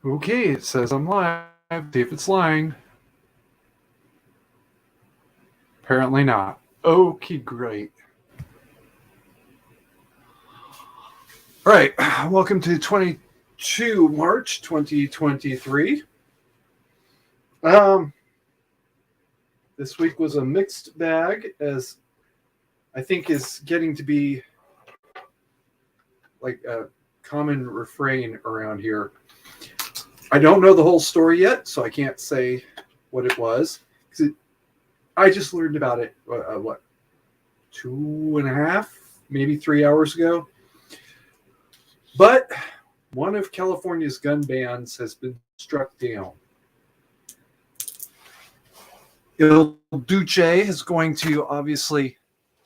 Okay, it says I'm live. See if it's lying. Apparently not. Okay, great. All right, welcome to 22 March 2023. This week was a mixed bag, as I think is getting to be like a common refrain around here. I don't know the whole story yet, so I can't say what it was. I just learned about it, 2.5, maybe 3 hours ago. But one of California's gun bans has been struck down. Il Duce is going to obviously,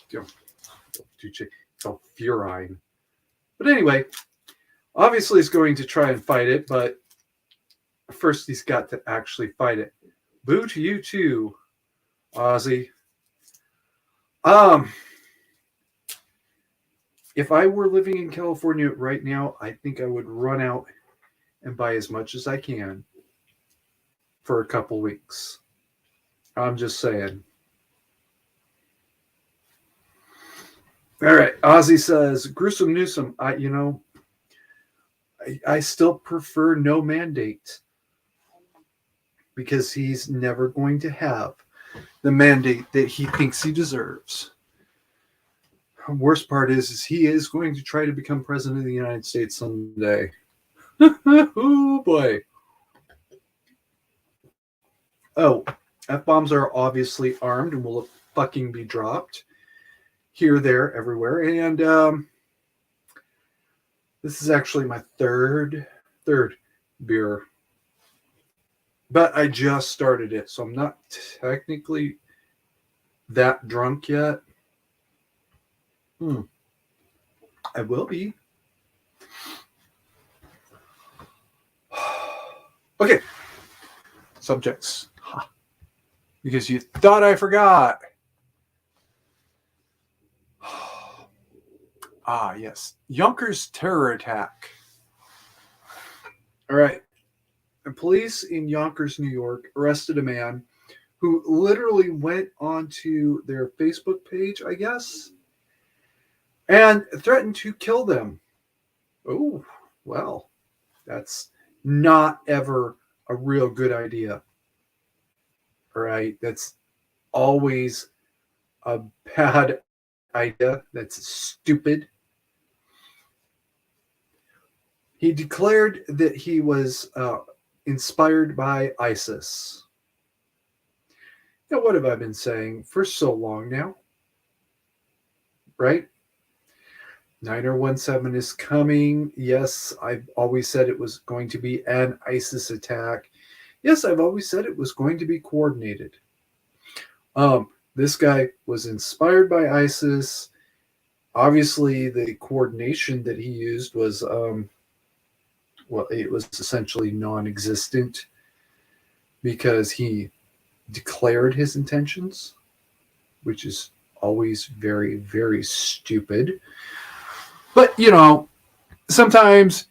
Duce, oh, Furine. But anyway, obviously he's going to try and fight it, but first he's got to actually fight it. Boo to you too, Ozzy. If I were living in California right now, I think I would run out and buy as much as I can for a couple weeks. I'm just saying. All right. Ozzy says, Gruesome Newsom, I still prefer no mandate because he's never going to have the mandate that he thinks he deserves. Worst part is he is going to try to become president of the United States someday. Oh, boy. Oh, F-bombs are obviously armed and will fucking be dropped here, there, everywhere. And this is actually my third beer. But I just started it, so I'm not technically that drunk yet. I will be. Okay. Subjects. Because you thought I forgot. Yes. Yonkers Terror Attack. All right. The police in Yonkers, New York, arrested a man who literally went onto their Facebook page, I guess, and threatened to kill them. Oh, well, that's not ever a real good idea. All right. That's always a bad idea. That's stupid. He declared that he was inspired by ISIS. Now, what have I been saying for so long now? Right? 9017 is coming. Yes, I've always said it was going to be an ISIS attack. Yes, I've always said it was going to be coordinated. This guy was inspired by ISIS. Obviously, the coordination that he used was, it was essentially non-existent because he declared his intentions, which is always very, very stupid. But, sometimes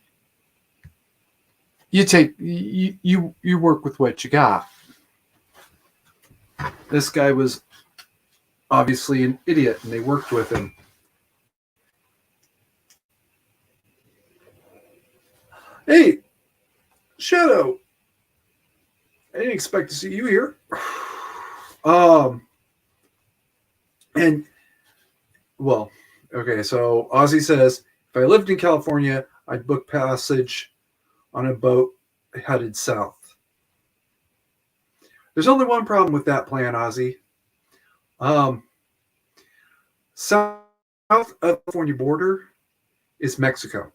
you work with what you got. This guy was obviously an idiot, and they worked with him. Hey, Shadow. I didn't expect to see you here. And, well, okay, so Ozzy says, if I lived in California, I'd book passage on a boat headed south. There's only one problem with that plan, Ozzy. South of the California border is Mexico.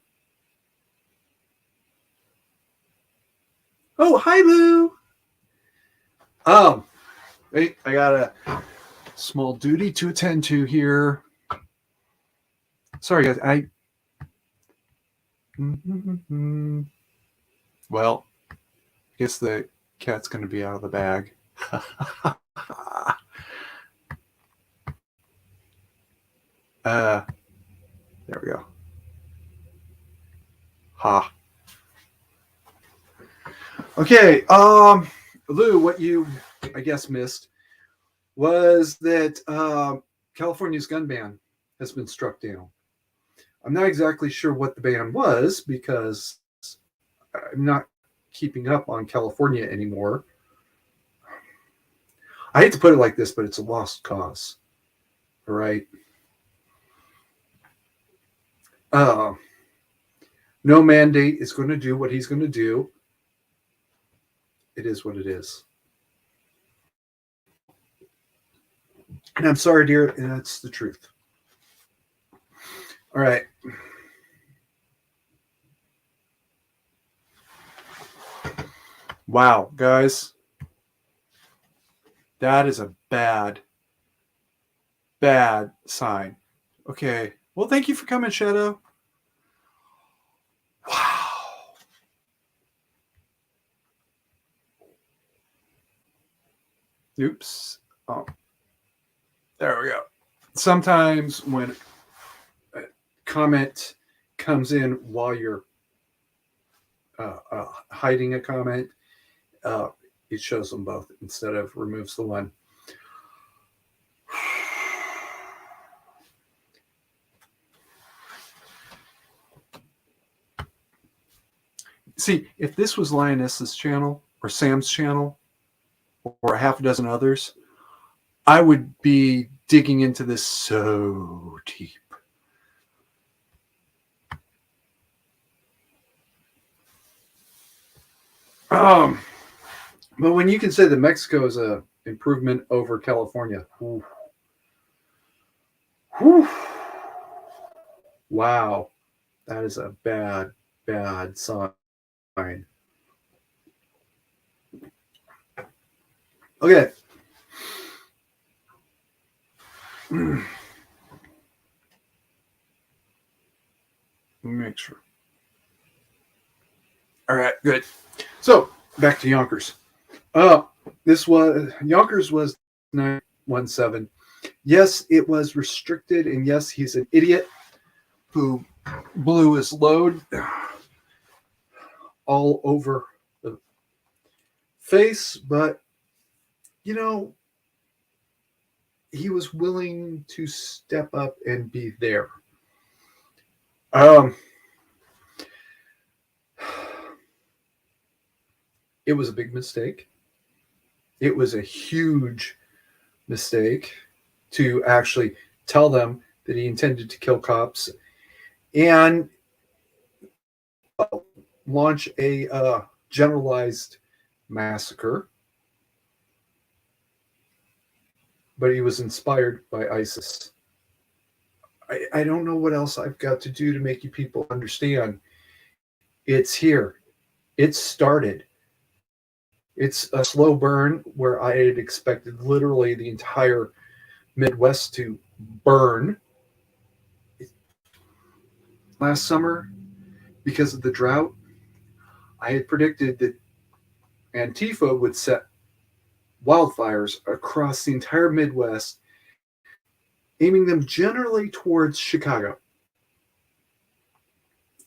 Oh, hi, Lou. Wait, I got a small duty to attend to here. Sorry, guys. Well, I guess the cat's going to be out of the bag. There we go. Ha. Okay, Lou, what you, I guess, missed was that California's gun ban has been struck down. I'm not exactly sure what the ban was because I'm not keeping up on California anymore. I hate to put it like this, but it's a lost cause. All right. Uh, no mandate is going to do what he's going to do. It is what it is. And I'm sorry, dear, and that's the truth. All right. Wow, guys. That is a bad sign. Okay. Well, thank you for coming, Shadow. Wow. Oops. Oh, there we go. Sometimes when a comment comes in while you're hiding a comment, it shows them both instead of removes the one. See, if this was Lioness's channel or Sam's channel or a half a dozen others, I would be digging into this so deep. But when you can say that Mexico is an improvement over California, whew, whew, wow, that is a bad sign. Okay. Let me make sure. All right, good. So back to Yonkers. This was Yonkers was 917. Yes, it was restricted, and yes, he's an idiot who blew his load all over the face, but you know, he was willing to step up and be there. It was a big mistake. It was a huge mistake to actually tell them that he intended to kill cops and launch a generalized massacre. But he was inspired by ISIS. I don't know what else I've got to do to make you people understand. It's here. It's started. It's a slow burn where I had expected literally the entire Midwest to burn. Last summer, because of the drought, I had predicted that Antifa would set wildfires across the entire Midwest, aiming them generally towards Chicago.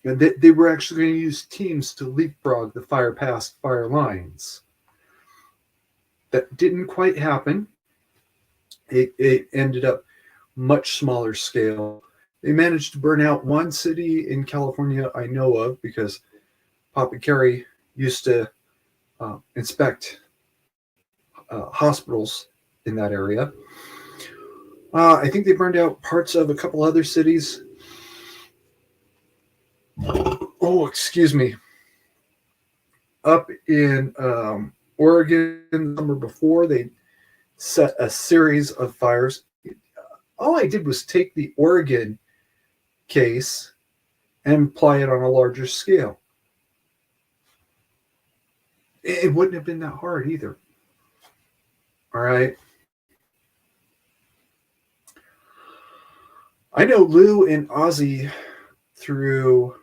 And they were actually going to use teams to leapfrog the fire past fire lines. That didn't quite happen. It ended up much smaller scale. They managed to burn out one city in California I know of because Papa Kerry used to inspect hospitals in that area. I think they burned out parts of a couple other cities. Oh, excuse me. Up in Oregon the summer before, they set a series of fires. All I did was take the Oregon case and apply it on a larger scale. It wouldn't have been that hard either. All right. I know Lou and Ozzy through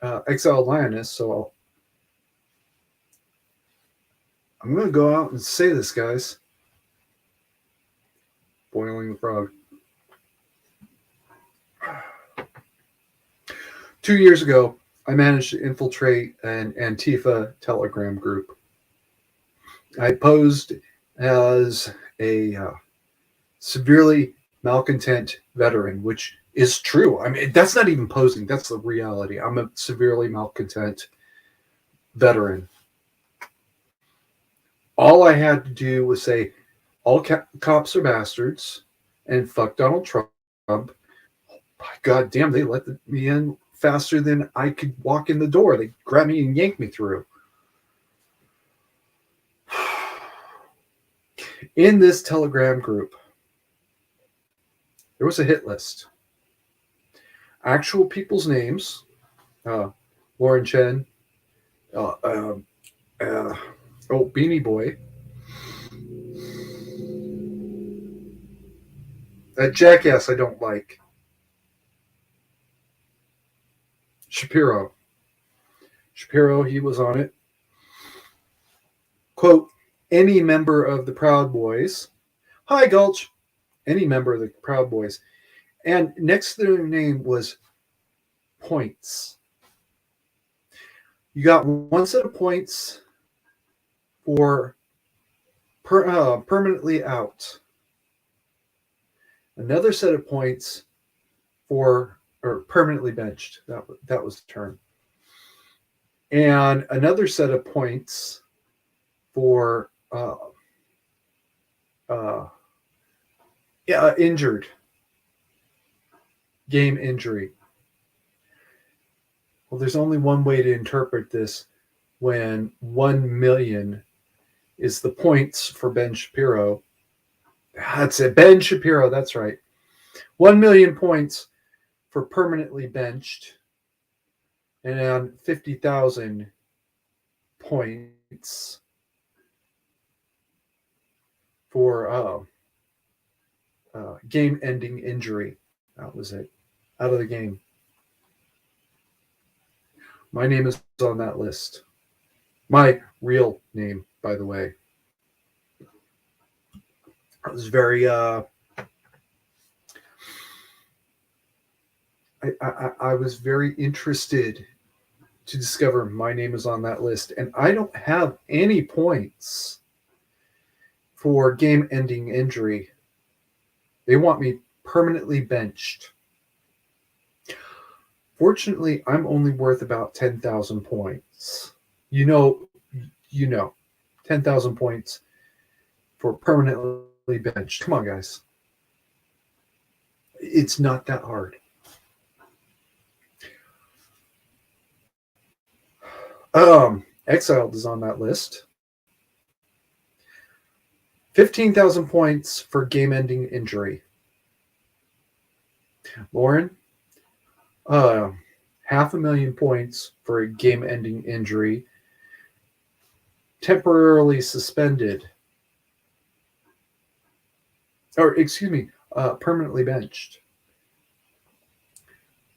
Exile Lioness, so I'm going to go out and say this, guys. Boiling the frog. 2 years ago, I managed to infiltrate an Antifa Telegram group. I posed as a severely malcontent veteran, which is true. I mean, that's not even posing. That's the reality. I'm a severely malcontent veteran. All I had to do was say, all cops are bastards and fuck Donald Trump. God damn, they let me in faster than I could walk in the door. They grabbed me and yanked me through. In this Telegram group, there was a hit list. Actual people's names, Lauren Chen, Beanie Boy, that jackass I don't like, Shapiro, he was on it. Quote, any member of the Proud Boys. Hi, Gulch. Any member of the Proud Boys. And next to their name was points. You got one set of points for permanently out. Another set of points for or permanently benched. That was the term. And another set of points for injured, game injury. Well, there's only one way to interpret this when 1 million is the points for Ben Shapiro. That's it, Ben Shapiro, that's right. 1 million points for permanently benched and 50,000 points for game-ending injury. That was it. Out of the game. My name is on that list. My real name, by the way. I was very I was very interested to discover my name is on that list, and I don't have any points for game-ending injury. They want me permanently benched. Fortunately, I'm only worth about 10,000 points. You know, 10,000 points for permanently benched. Come on, guys. It's not that hard. Exiled is on that list. 15,000 points for game-ending injury. Lauren, 500,000 points for a game-ending injury. Temporarily suspended. Or, excuse me, permanently benched.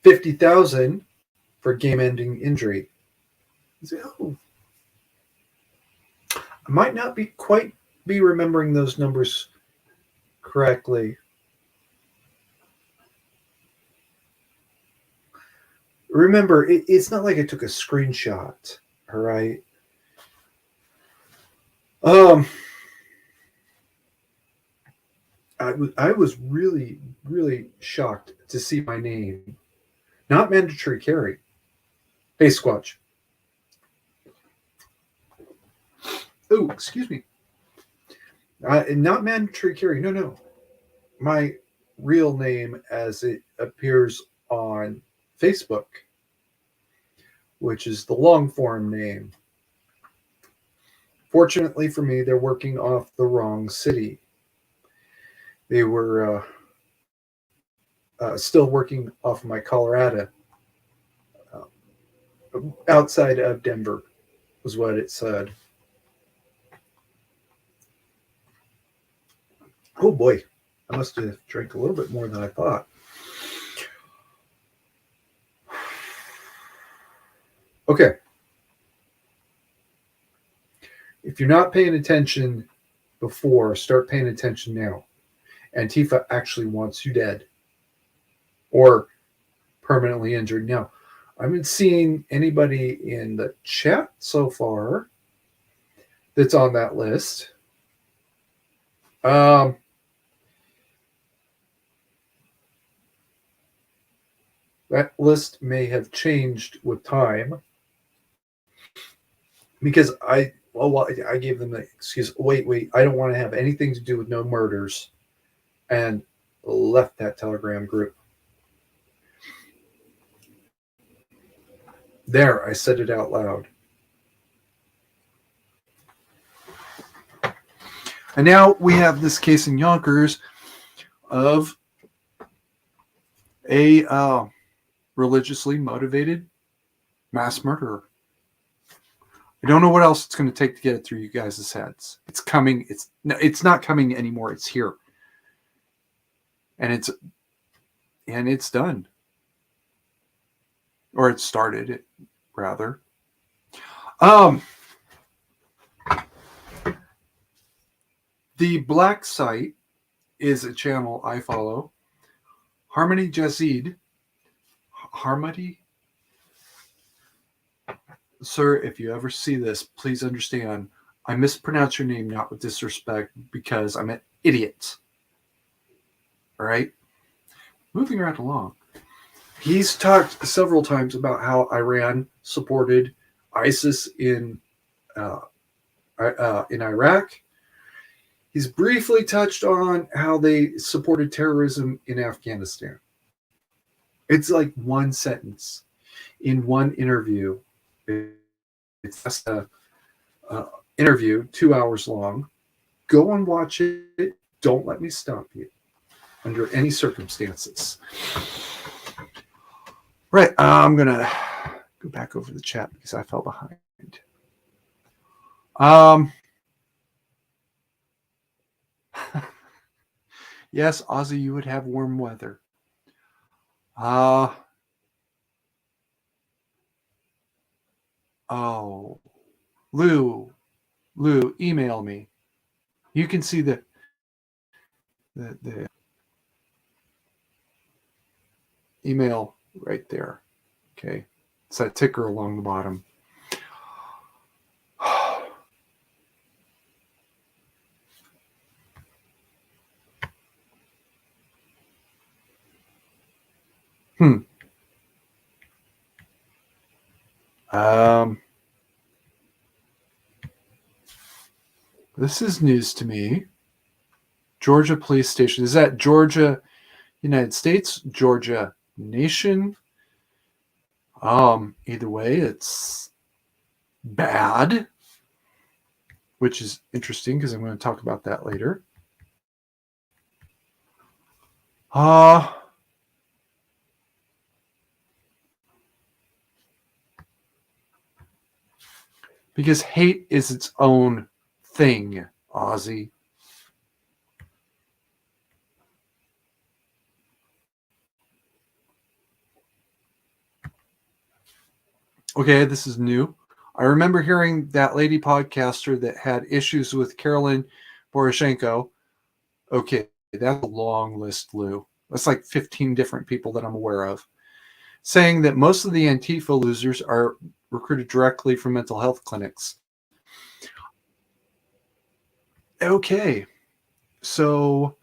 50,000 for game-ending injury. Oh, I might not be quite be remembering those numbers correctly. Remember, it's not like I took a screenshot, all right? I was really, really shocked to see my name. Not mandatory carry. Hey, Squatch. Oh, excuse me. Not mandatory carry. No. My real name as it appears on Facebook, which is the long form name. Fortunately for me, they're working off the wrong city. They were still working off of my Colorado, outside of Denver, was what it said. Oh boy, I must have drank a little bit more than I thought. Okay. If you're not paying attention before, start paying attention now. Antifa actually wants you dead or permanently injured. Now, I haven't seen anybody in the chat so far that's on that list. Um, that list may have changed with time because I gave them the excuse. Wait, I don't want to have anything to do with no murders, and left that Telegram group. There, I said it out loud. And now we have this case in Yonkers of a religiously motivated mass murderer. I don't know what else it's going to take to get it through you guys' heads. It's coming. It's not coming anymore. It's here, and it's done, or it started, rather. The black site is a channel I follow. Harmony Jazid. Harmony? Sir, if you ever see this, please understand, I mispronounce your name not with disrespect because I'm an idiot. All right? Moving right along. He's talked several times about how Iran supported ISIS in Iraq. He's briefly touched on how they supported terrorism in Afghanistan. It's like one sentence in one interview. It's just a interview, 2 hours long. Go and watch it. Don't let me stop you under any circumstances. Right. I'm going to go back over the chat because I fell behind. Yes, Ozzy, you would have warm weather. Oh, Lou, email me. You can see the email right there. Okay, it's that ticker along the bottom. This is news to me. Georgia police station. Is that Georgia, United States? Georgia nation? Either way, it's bad, which is interesting because I'm going to talk about that later. Because hate is its own thing, Ozzy. Okay, this is new. I remember hearing that lady podcaster that had issues with Carolyn Poroshenko. Okay, that's a long list, Lou. That's like 15 different people that I'm aware of. Saying that most of the Antifa losers are recruited directly from mental health clinics. Okay, so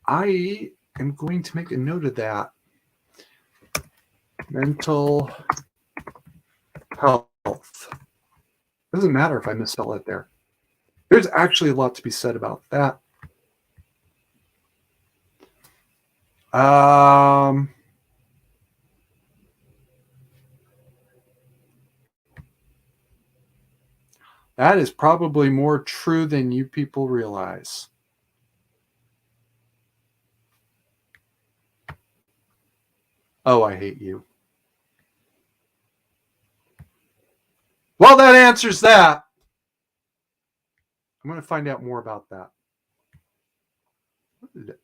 I am going to make a note of that. Mental health. Doesn't matter if I misspell it there. There's actually a lot to be said about that. That is probably more true than you people realize. Oh, I hate you. Well, that answers that. I'm going to find out more about that.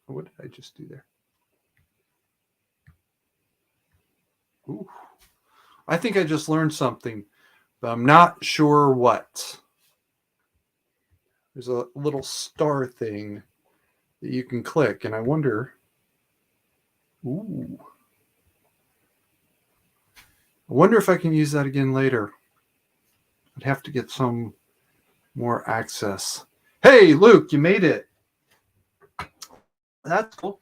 What did I just do there? Ooh. I think I just learned something, but I'm not sure what. There's a little star thing that you can click, and I wonder. Ooh. I wonder if I can use that again later. I'd have to get some more access. Hey, Luke, you made it. That's cool.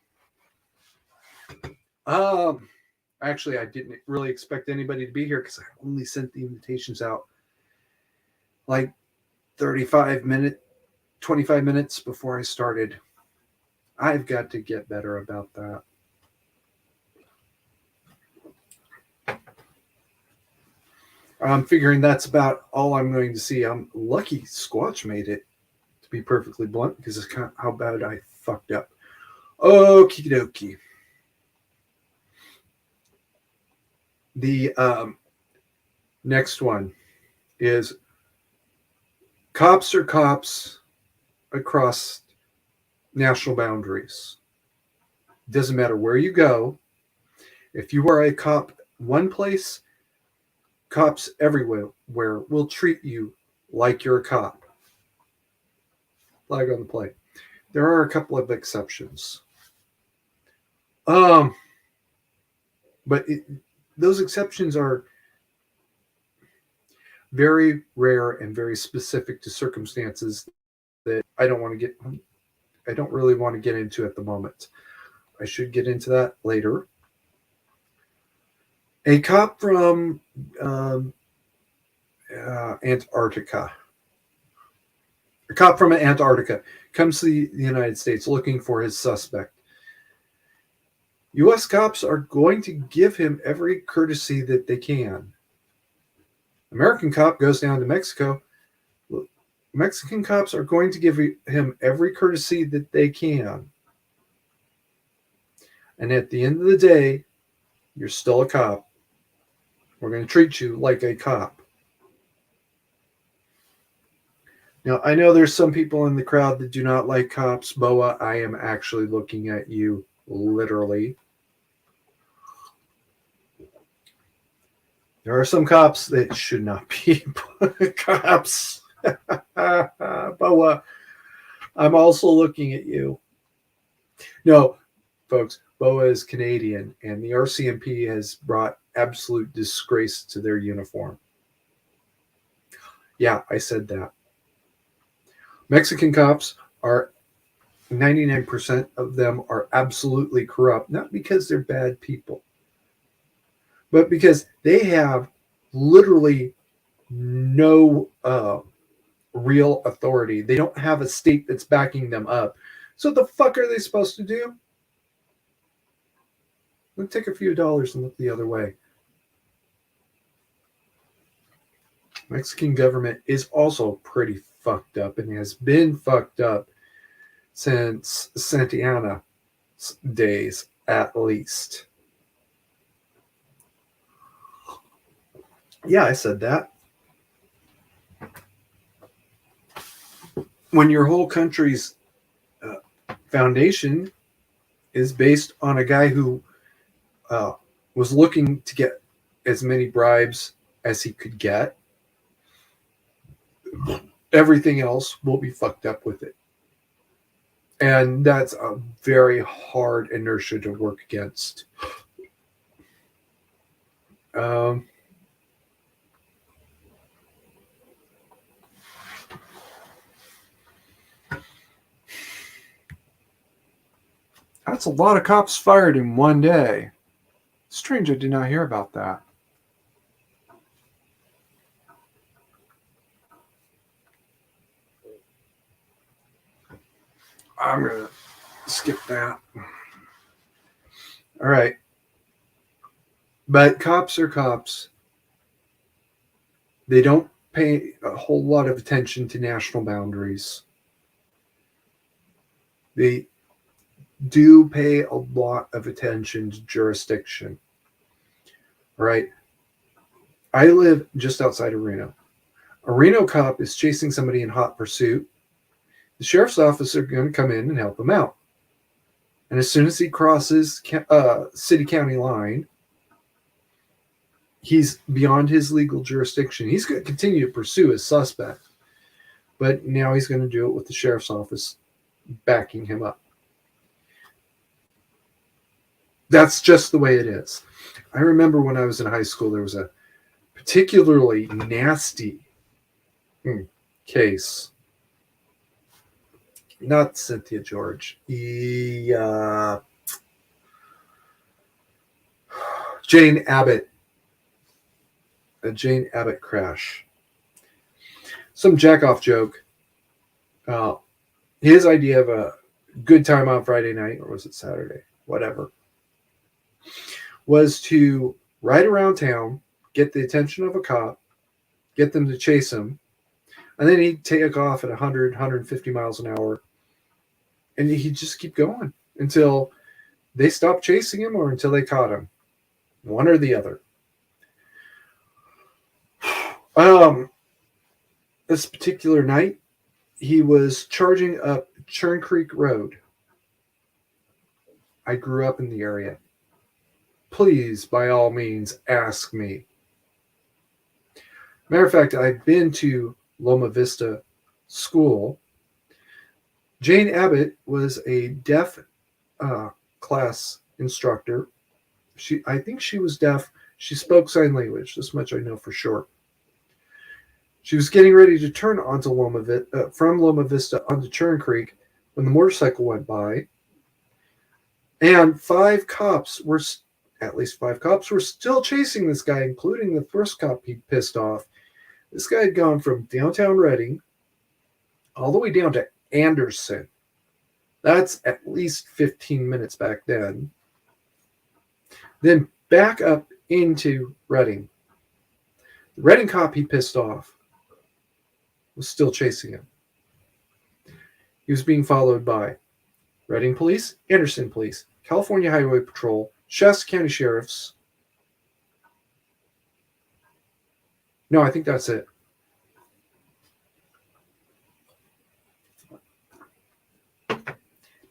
Actually, I didn't really expect anybody to be here because I only sent the invitations out like 25 minutes before I started. I've got to get better about that. I'm figuring that's about all I'm going to see. I'm lucky Squatch made it, to be perfectly blunt, because it's kind of how bad I fucked up. Okie dokie. The next one is cops are cops across national boundaries. Doesn't matter where you go. If you are a cop one place, cops everywhere will treat you like you're a cop. Flag on the play. There are a couple of exceptions. But those exceptions are very rare and very specific to circumstances that I don't really want to get into at the moment. I should get into that later. A cop from Antarctica. A cop from Antarctica comes to the United States looking for his suspect. U.S. cops are going to give him every courtesy that they can. American cop goes down to Mexico. Mexican cops are going to give him every courtesy that they can. And at the end of the day, you're still a cop. We're going to treat you like a cop. Now, I know there's some people in the crowd that do not like cops. Boa, I am actually looking at you literally. There are some cops that should not be cops. Boa, I'm also looking at you. No, folks, Boa is Canadian, and the RCMP has brought absolute disgrace to their uniform. Yeah, I said that. Mexican cops are 99% of them are absolutely corrupt, not because they're bad people, but because they have literally no real authority. They don't have a state that's backing them up. So what the fuck are they supposed to do? Let's take a few dollars and look the other way. Mexican government is also pretty fucked up and has been fucked up since Santa Ana days, at least. Yeah, I said that. When your whole country's foundation is based on a guy who was looking to get as many bribes as he could get, everything else will be fucked up with it. And that's a very hard inertia to work against. That's a lot of cops fired in one day. Strange, I did not hear about that. I'm going to skip that. All right. But cops are cops. They don't pay a whole lot of attention to national boundaries. They do pay a lot of attention to jurisdiction. All right. I live just outside of Reno. A Reno cop is chasing somebody in hot pursuit. The sheriff's officer is going to come in and help him out. And as soon as he crosses city-county line, he's beyond his legal jurisdiction. He's going to continue to pursue his suspect. But now he's going to do it with the sheriff's office backing him up. That's just the way it is. I remember when I was in high school, there was a particularly nasty case. Not Cynthia George. Jane Abbott. A Jane Abbott crash. Some jack-off joke. His idea of a good time on Friday night, or was it Saturday? Whatever. Was to ride around town, get the attention of a cop, get them to chase him, and then he'd take off at 100, 150 miles an hour, and he'd just keep going until they stopped chasing him or until they caught him. One or the other. This particular night, he was charging up Churn Creek Road. I grew up in the area. Please, by all means, ask me. Matter of fact, I've been to Loma Vista School. Jane Abbott was a deaf class instructor. I think she was deaf. She spoke sign language. This much I know for sure. She was getting ready to turn onto from Loma Vista onto Churn Creek when the motorcycle went by, and at least five cops were still chasing this guy, including the first cop he pissed off. This guy had gone from downtown Reading all the way down to Anderson. That's at least 15 minutes back then. Then back up into Reading. The Reading cop he pissed off was still chasing him. He was being followed by Reading Police, Anderson Police, California Highway Patrol, Shasta County Sheriffs. No, I think that's it.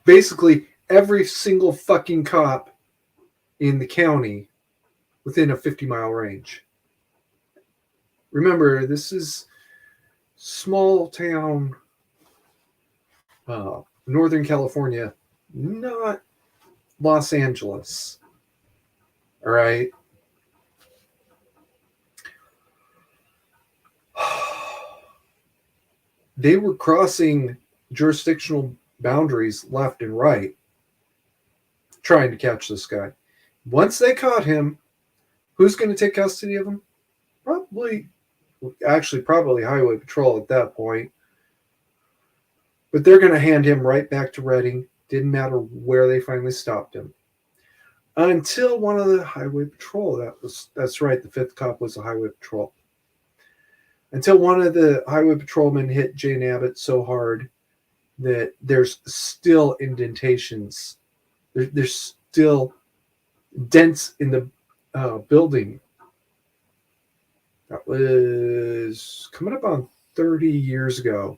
Basically, every single fucking cop in the county within a 50-mile range. Remember, this is small town Northern California, not Los Angeles. All right. They were crossing jurisdictional boundaries left and right, trying to catch this guy. Once they caught him, who's going to take custody of him? Probably Highway Patrol at that point. But they're going to hand him right back to Reading. Didn't matter where they finally stopped him. Until one of the Highway Patrol, that's right, the fifth cop was a Highway Patrol. Until one of the Highway Patrolmen hit Jane Abbott so hard that there's still indentations. There's still dents in the building. That was coming up on 30 years ago.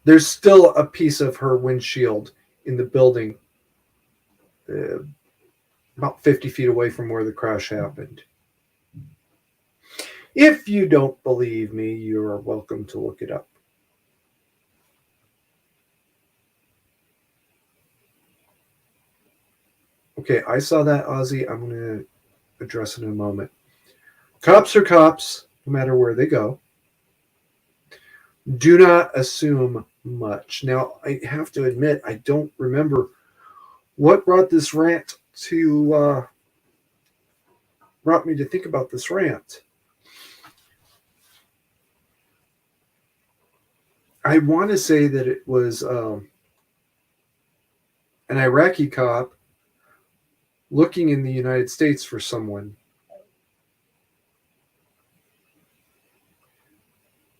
There's still a piece of her windshield in the building about 50 feet away from where the crash happened. If you don't believe me, you are welcome to look it up. Okay, I saw that, Ozzy. I'm going to address it in a moment. Cops are cops, no matter where they go. Do not assume much. Now, I have to admit, I don't remember what brought me to think about this rant. I want to say that it was an Iraqi cop looking in the United States for someone.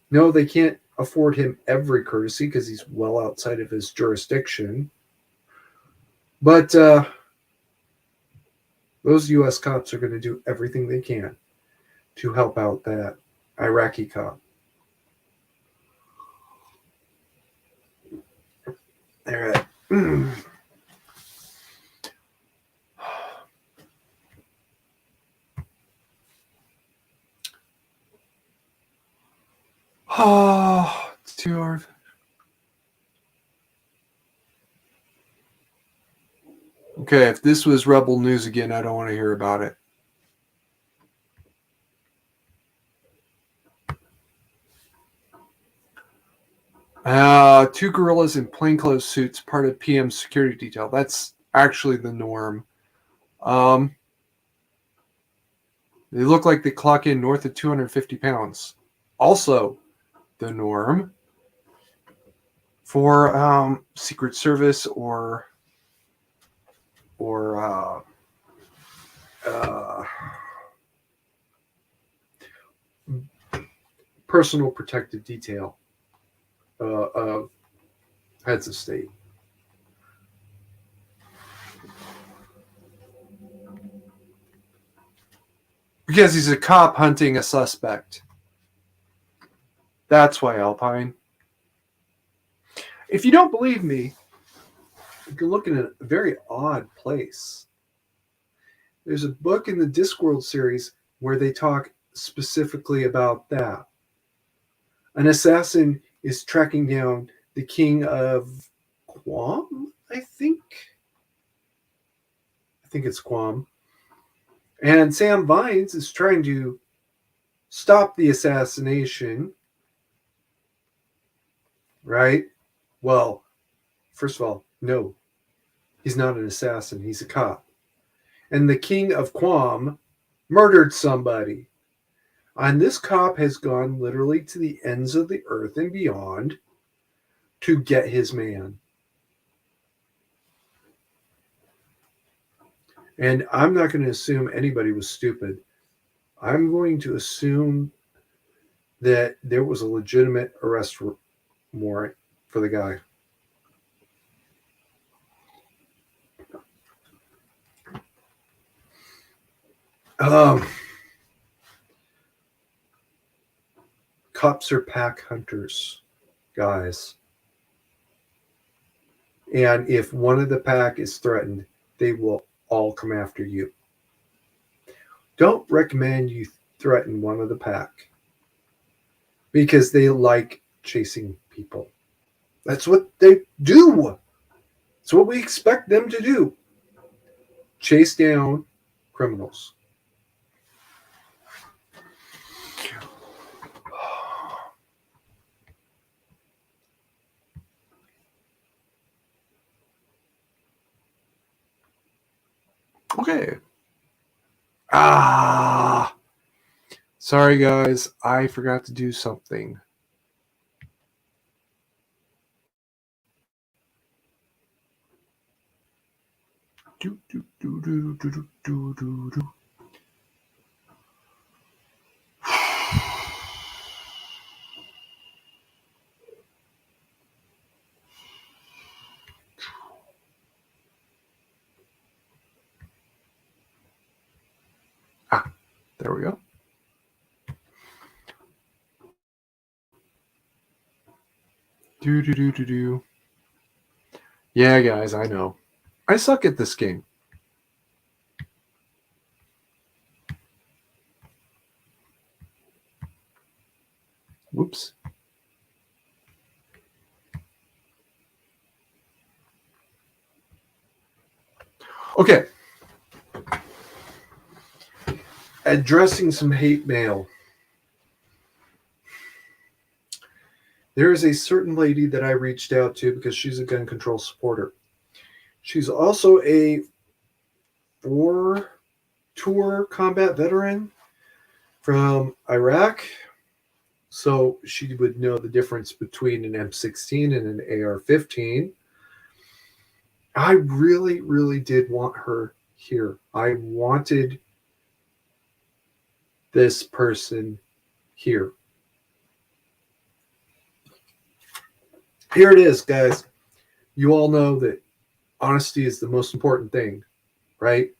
No, they can't afford him every courtesy because he's well outside of his jurisdiction. But those U.S. cops are going to do everything they can to help out that Iraqi cop. All right. Oh, 2 hours. Okay, if this was Rebel News again, I don't want to hear about it. Two gorillas in plainclothes suits, part of PM security detail. That's actually the norm. They look like they clock in north of 250 pounds. Also, the norm for Secret Service or personal protective detail of heads of state. Because he's a cop hunting a suspect. That's why, Alpine. If you don't believe me, you can look in a very odd place. There's a book in the Discworld series where they talk specifically about that. An assassin is tracking down the king of Guam, I think. I think it's Guam. And Sam Vines is trying to stop the assassination. Right? Well, first of all, no. He's not an assassin. He's a cop. And the king of Guam murdered somebody. And this cop has gone literally to the ends of the earth and beyond to get his man. And I'm not going to assume anybody was stupid. I'm going to assume that there was a legitimate arrest warrant for the guy. Cops are pack hunters, guys. And if one of the pack is threatened, they will all come after you. Don't recommend you threaten one of the pack because they like chasing people. That's what they do. It's what we expect them to do. Chase down criminals. Okay. Sorry, guys. I forgot to do something. There we go. Yeah, guys, I know. I suck at this game. Whoops. Okay. Addressing some hate mail. There is a certain lady that I reached out to because she's a gun control supporter. She's also a 4-tour combat veteran from Iraq. So she would know the difference between an M16 and an AR-15. I really, really did want her here. I wanted this person here. Here it is, guys. You all know that honesty is the most important thing, right?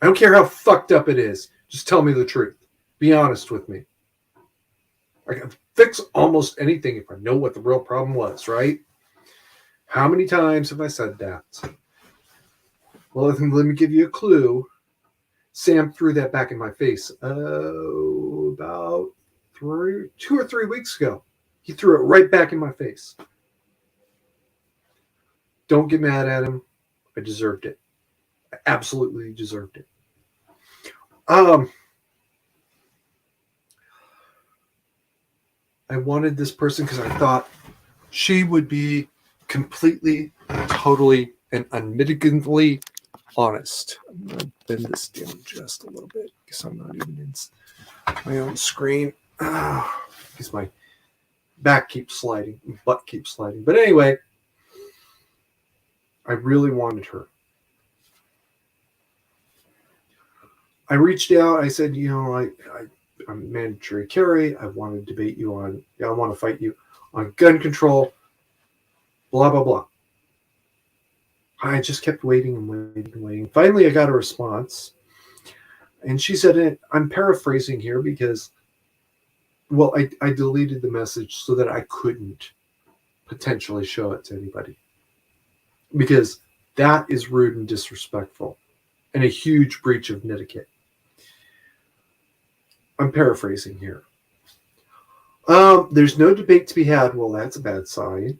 I don't care how fucked up it is. Just tell me the truth. Be honest with me. I can fix almost anything if I know what the real problem was, right? How many times have I said that? Well, let me give you a clue. Sam threw that back in my face about 2 or 3 weeks ago. He threw it right back in my face. Don't get mad at him. I deserved it. I absolutely deserved it. I wanted this person because I thought she would be completely, totally, and unmitigatedly honest. I'm going to bend this down just a little bit because I'm not even in my own screen. Because my back keeps sliding, my butt keeps sliding. But anyway, I really wanted her. I reached out. I said, I'm mandatory carry. I want to debate you on, I want to fight you on gun control, blah, blah, blah. I just kept waiting and waiting and waiting. Finally, I got a response. And she said, I'm paraphrasing here because, well, I deleted the message so that I couldn't potentially show it to anybody. Because that is rude and disrespectful and a huge breach of etiquette. I'm paraphrasing here. There's no debate to be had. Well, that's a bad sign.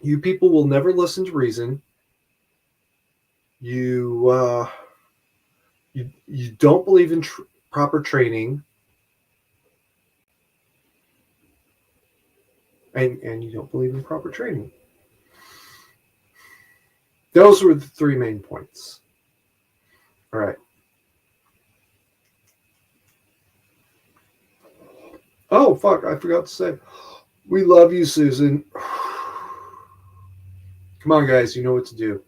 You people will never listen to reason. You don't believe in proper training, and you don't believe in proper training. Those were the three main points. All right. Oh, fuck, I forgot to say. We love you, Susan. Come on, guys, you know what to do.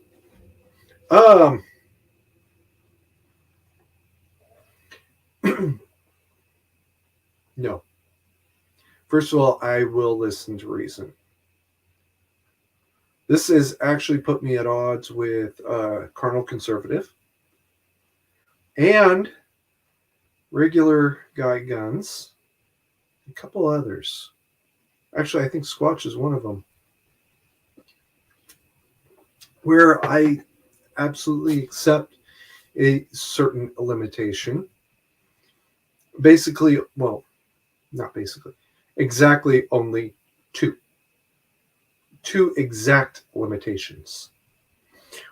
No. First of all, I will listen to reason. This has actually put me at odds with carnal conservative and regular guy guns, a couple others. Actually, I think Squatch is one of them, where I absolutely accept a certain limitation. Basically, well, not basically, exactly only two exact limitations.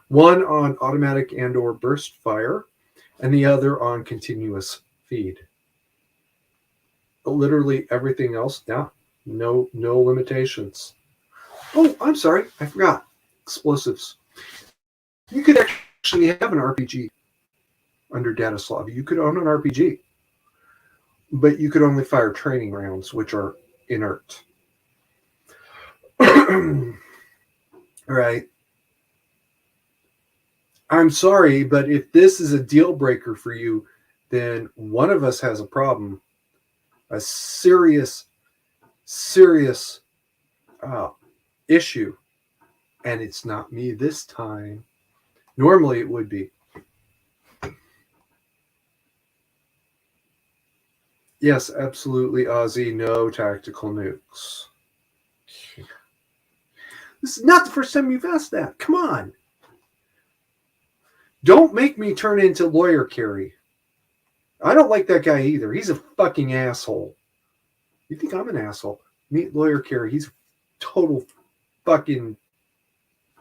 One on automatic and or burst fire, and the other on continuous feed. Literally everything else, yeah, no limitations. Oh, I'm sorry, I forgot. Explosives. You could actually have an RPG under Dataslav. You could own an RPG, but you could only fire training rounds, which are inert. All right. I'm sorry, but if this is a deal breaker for you, then one of us has a problem. A serious issue. And it's not me this time. Normally it would be. Yes, absolutely, Ozzy. No tactical nukes. This is not the first time you've asked that. Come on. Don't make me turn into lawyer Carey. I don't like that guy either. He's a fucking asshole. You think I'm an asshole? Meet lawyer Carey. He's total fucking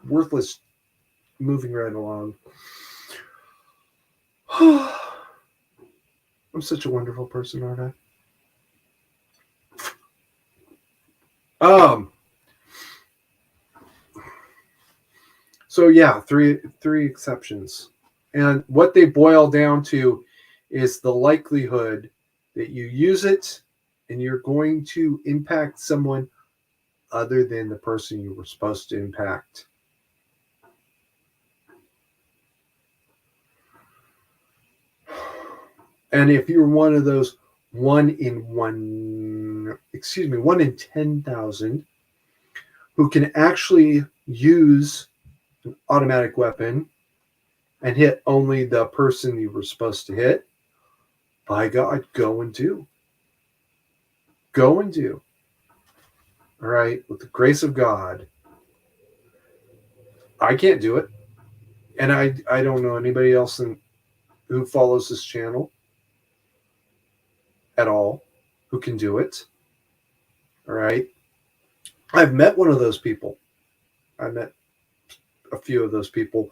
worthless, moving right along. I'm such a wonderful person, aren't I? So yeah, three exceptions. And what they boil down to is the likelihood that you use it and you're going to impact someone other than the person you were supposed to impact. And if you're one of those 1 in 10,000 who can actually use an automatic weapon and hit only the person you were supposed to hit, by God, go and do. Go and do. All right, with the grace of God. I can't do it. And I don't know anybody else who follows this channel at all who can do it. All right. I've met one of those people. I met a few of those people.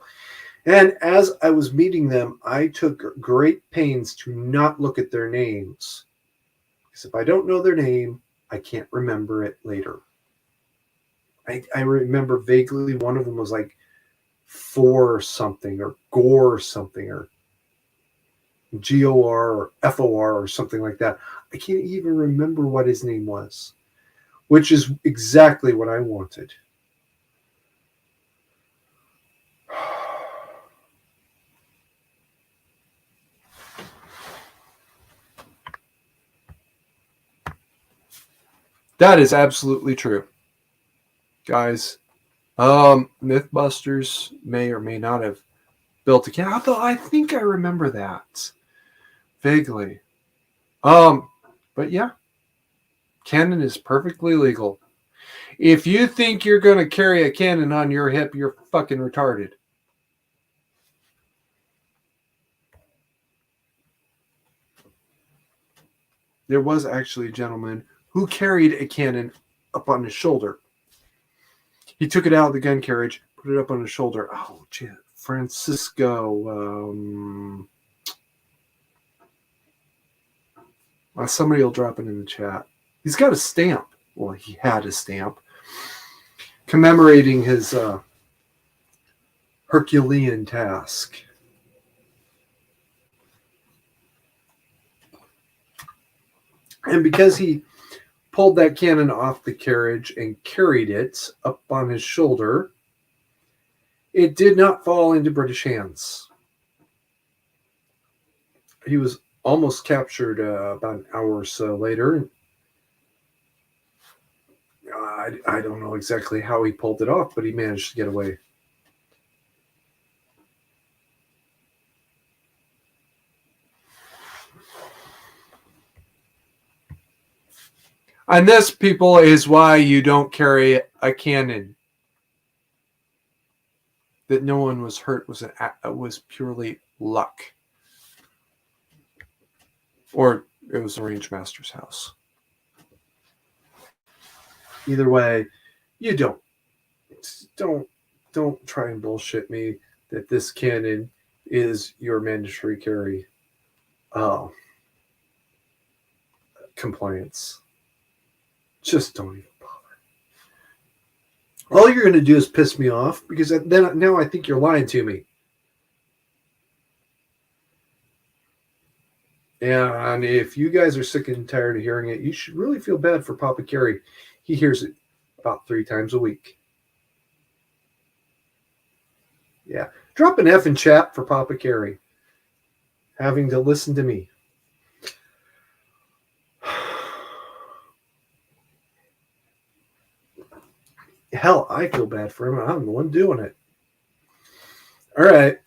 And as I was meeting them, I took great pains to not look at their names. Because if I don't know their name, I can't remember it later. I remember vaguely one of them was like For something or Gore something or GOR or FOR or something like that. I can't even remember what his name was, which is exactly what I wanted. That is absolutely true. Guys, Mythbusters may or may not have built a cannon, although I think I remember that vaguely. But yeah, cannon is perfectly legal. If you think you're going to carry a cannon on your hip, you're fucking retarded. There was actually a gentleman who carried a cannon up on his shoulder. He took it out of the gun carriage, put it up on his shoulder. Oh, shit. Francisco. Somebody will drop it in the chat. He's got a stamp. Well, he had a stamp commemorating his Herculean task. And because he pulled that cannon off the carriage and carried it up on his shoulder, it did not fall into British hands. He was almost captured about an hour or so later. I don't know exactly how he pulled it off, but he managed to get away. And this, people, is why you don't carry a cannon. That no one was hurt was purely luck. Or it was the range master's house. Either way, you don't try and bullshit me that this cannon is your mandatory carry compliance. Just don't even bother. All you're going to do is piss me off because then now I think you're lying to me. And if you guys are sick and tired of hearing it, you should really feel bad for Papa Kerry. He hears it about 3 times a week. Yeah. Drop an F in chat for Papa Kerry having to listen to me. Hell, I feel bad for him. I'm the one doing it. All right.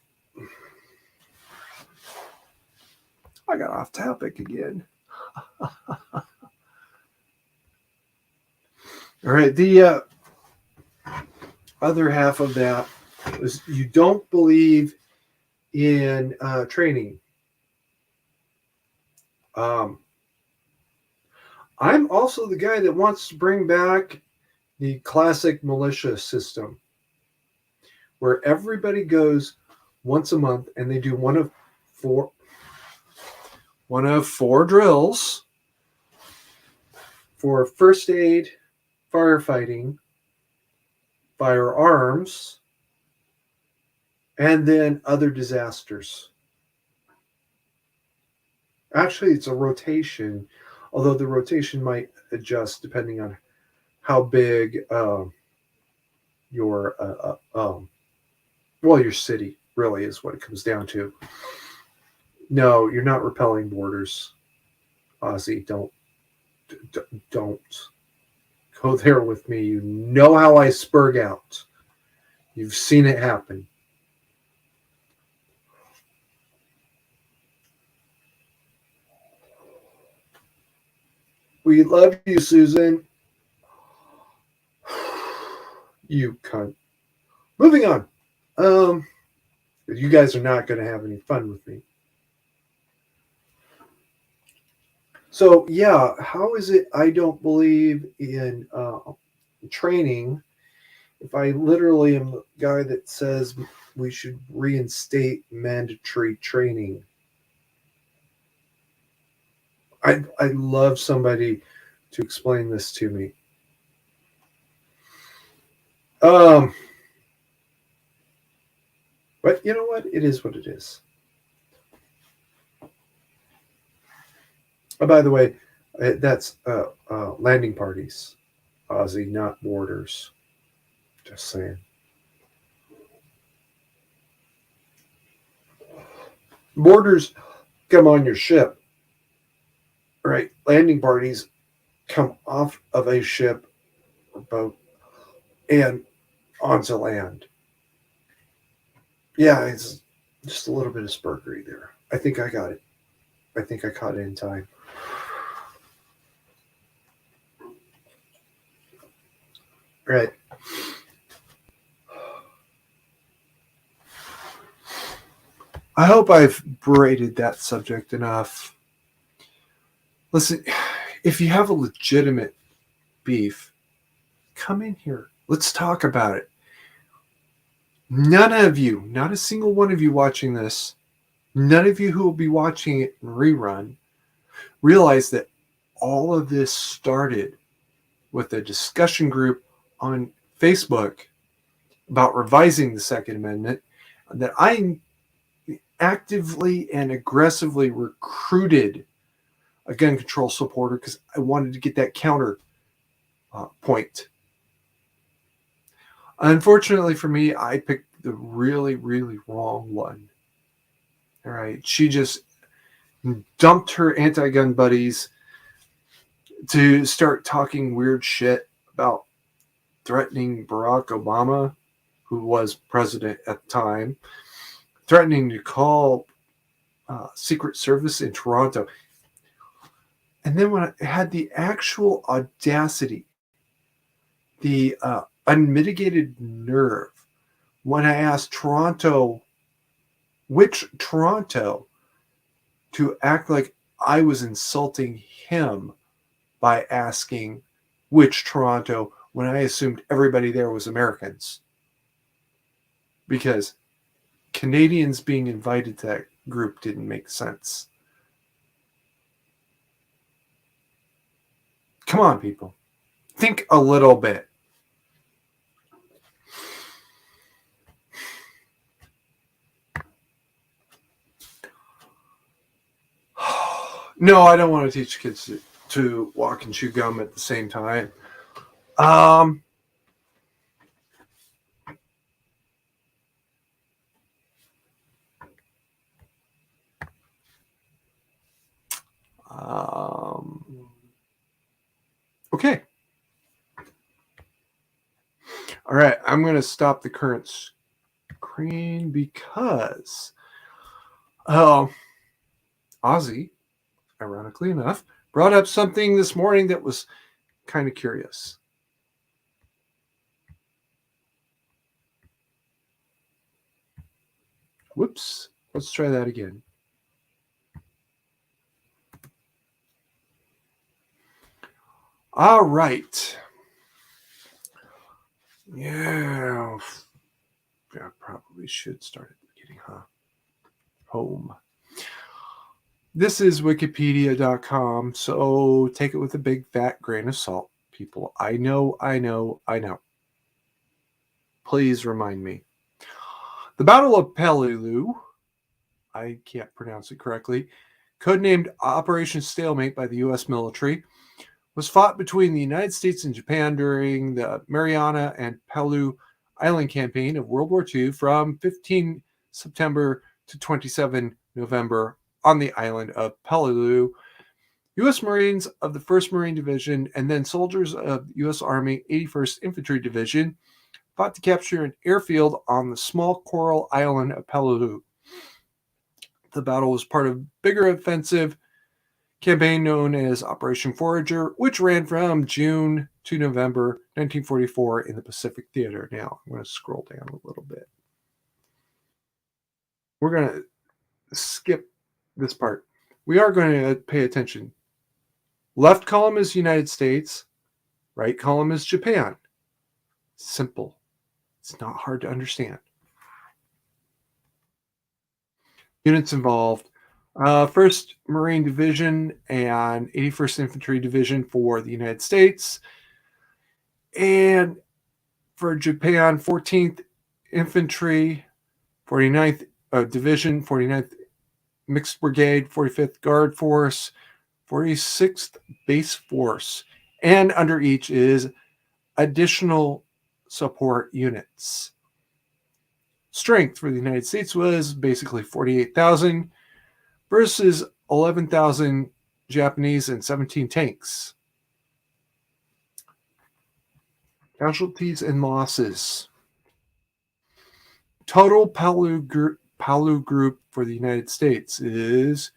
I got off topic again. All right. The other half of that is you don't believe in training. I'm also the guy that wants to bring back the classic militia system where everybody goes once a month and they do one of four drills for first aid, firefighting, firearms, and then other disasters. Actually, it's a rotation, although the rotation might adjust depending on how big your city really is what it comes down to. No, you're not repelling borders, Ozzy. Don't go there with me. You know how I spurg out. You've seen it happen. We love you, Susan. You cunt. Moving on. You guys are not going to have any fun with me. So, yeah, how is it I don't believe in training if I literally am the guy that says we should reinstate mandatory training. I'd love somebody to explain this to me. But you know what? It is what it is. Oh, by the way, that's landing parties, Aussie, not borders. Just saying. Borders come on your ship, right? Landing parties come off of a ship or boat and onto land. Yeah, it's just a little bit of spurgery there. I think I got it. I think I caught it in time. Right. I hope I've berated that subject enough. Listen, if you have a legitimate beef, come in here. Let's talk about it. None of you, not a single one of you watching this, none of you who will be watching it in rerun, realize that all of this started with a discussion group on Facebook about revising the Second Amendment that I actively and aggressively recruited a gun control supporter because I wanted to get that counter point. Unfortunately for me, I picked the really, really wrong one. All right. She just dumped her anti-gun buddies to start talking weird shit about threatening Barack Obama, who was president at the time, threatening to call Secret Service in Toronto. And then when I had the actual audacity, the unmitigated nerve, when I asked Toronto, which Toronto, to act like I was insulting him by asking which Toronto when I assumed everybody there was Americans. Because Canadians being invited to that group didn't make sense. Come on, people. Think a little bit. No, I don't want to teach kids to walk and chew gum at the same time. Okay. All right. I'm going to stop the current screen because Ozzy, ironically enough, brought up something this morning that was kind of curious. Whoops. Let's try that again. All right. Yeah. I probably should start at the beginning, huh? Home. This is Wikipedia.com, so take it with a big fat grain of salt, people. I know. Please remind me. The Battle of Peleliu, I can't pronounce it correctly, codenamed Operation Stalemate by the U.S. military, was fought between the United States and Japan during the Mariana and Peleliu Island campaign of World War II from 15 September to 27 November on the island of Peleliu. U.S. Marines of the 1st Marine Division and then soldiers of U.S. Army 81st Infantry Division fought to capture an airfield on the small coral island of Peleliu. The battle was part of a bigger offensive campaign known as Operation Forager, which ran from June to November 1944 in the Pacific Theater. Now, I'm going to scroll down a little bit. We're going to skip this part. We are going to pay attention. Left column is United States. Right column is Japan. Simple. It's not hard to understand. Units involved: 1st Marine Division and 81st Infantry Division for the United States. And for Japan, 14th Infantry, 49th Division, 49th Mixed Brigade, 45th Guard Force, 46th Base Force. And under each is additional support units. Strength for the United States was basically 48,000 versus 11,000 Japanese and 17 tanks. Casualties and losses. Total Peleliu group for the United States is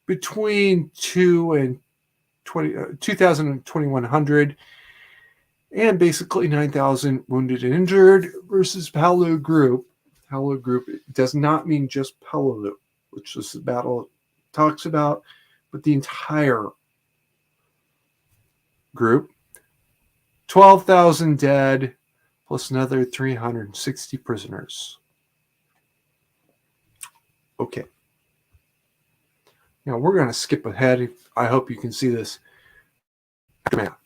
between 2,000 and 2,100, and basically 9,000 wounded and injured versus Peleliu group. Peleliu group does not mean just Peleliu, which this battle talks about, but the entire group. 12,000 dead, plus another 360 prisoners. Okay. Now we're going to skip ahead. I hope you can see this. Math.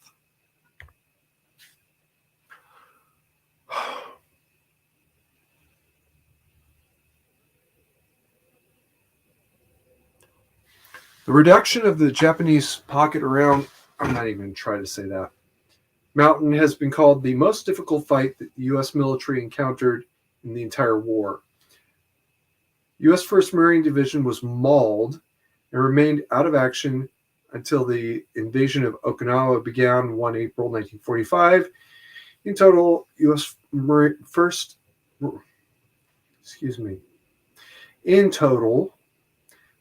The reduction of the Japanese pocket around, I'm not even trying to say that, mountain has been called the most difficult fight that the U.S. military encountered in the entire war. U.S. 1st Marine Division was mauled and remained out of action until the invasion of Okinawa began 1 April 1945. In total, U.S.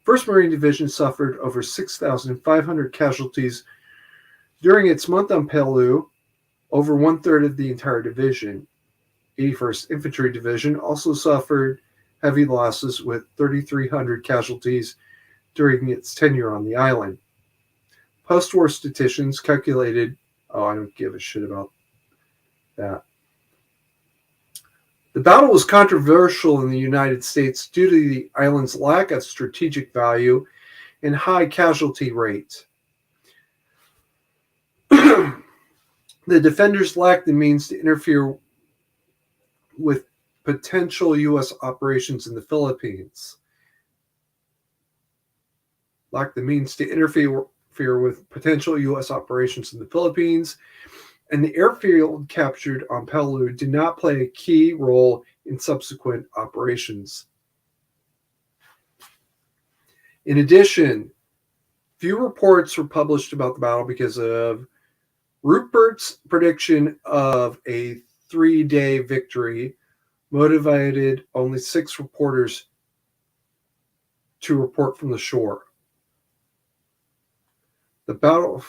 First Marine Division suffered over 6,500 casualties during its month on Peleliu, over 1/3 of the entire division. 81st Infantry Division also suffered heavy losses with 3,300 casualties during its tenure on the island. Post-war statisticians calculated, I don't give a shit about that. The battle was controversial in the United States due to the island's lack of strategic value and high casualty rate. The defenders lacked the means to interfere with potential U.S. operations in the Philippines. And the airfield captured on Peleliu did not play a key role in subsequent operations. In addition, few reports were published about the battle because of Rupert's prediction of a 3-day victory motivated only 6 reporters to report from the shore. The battle...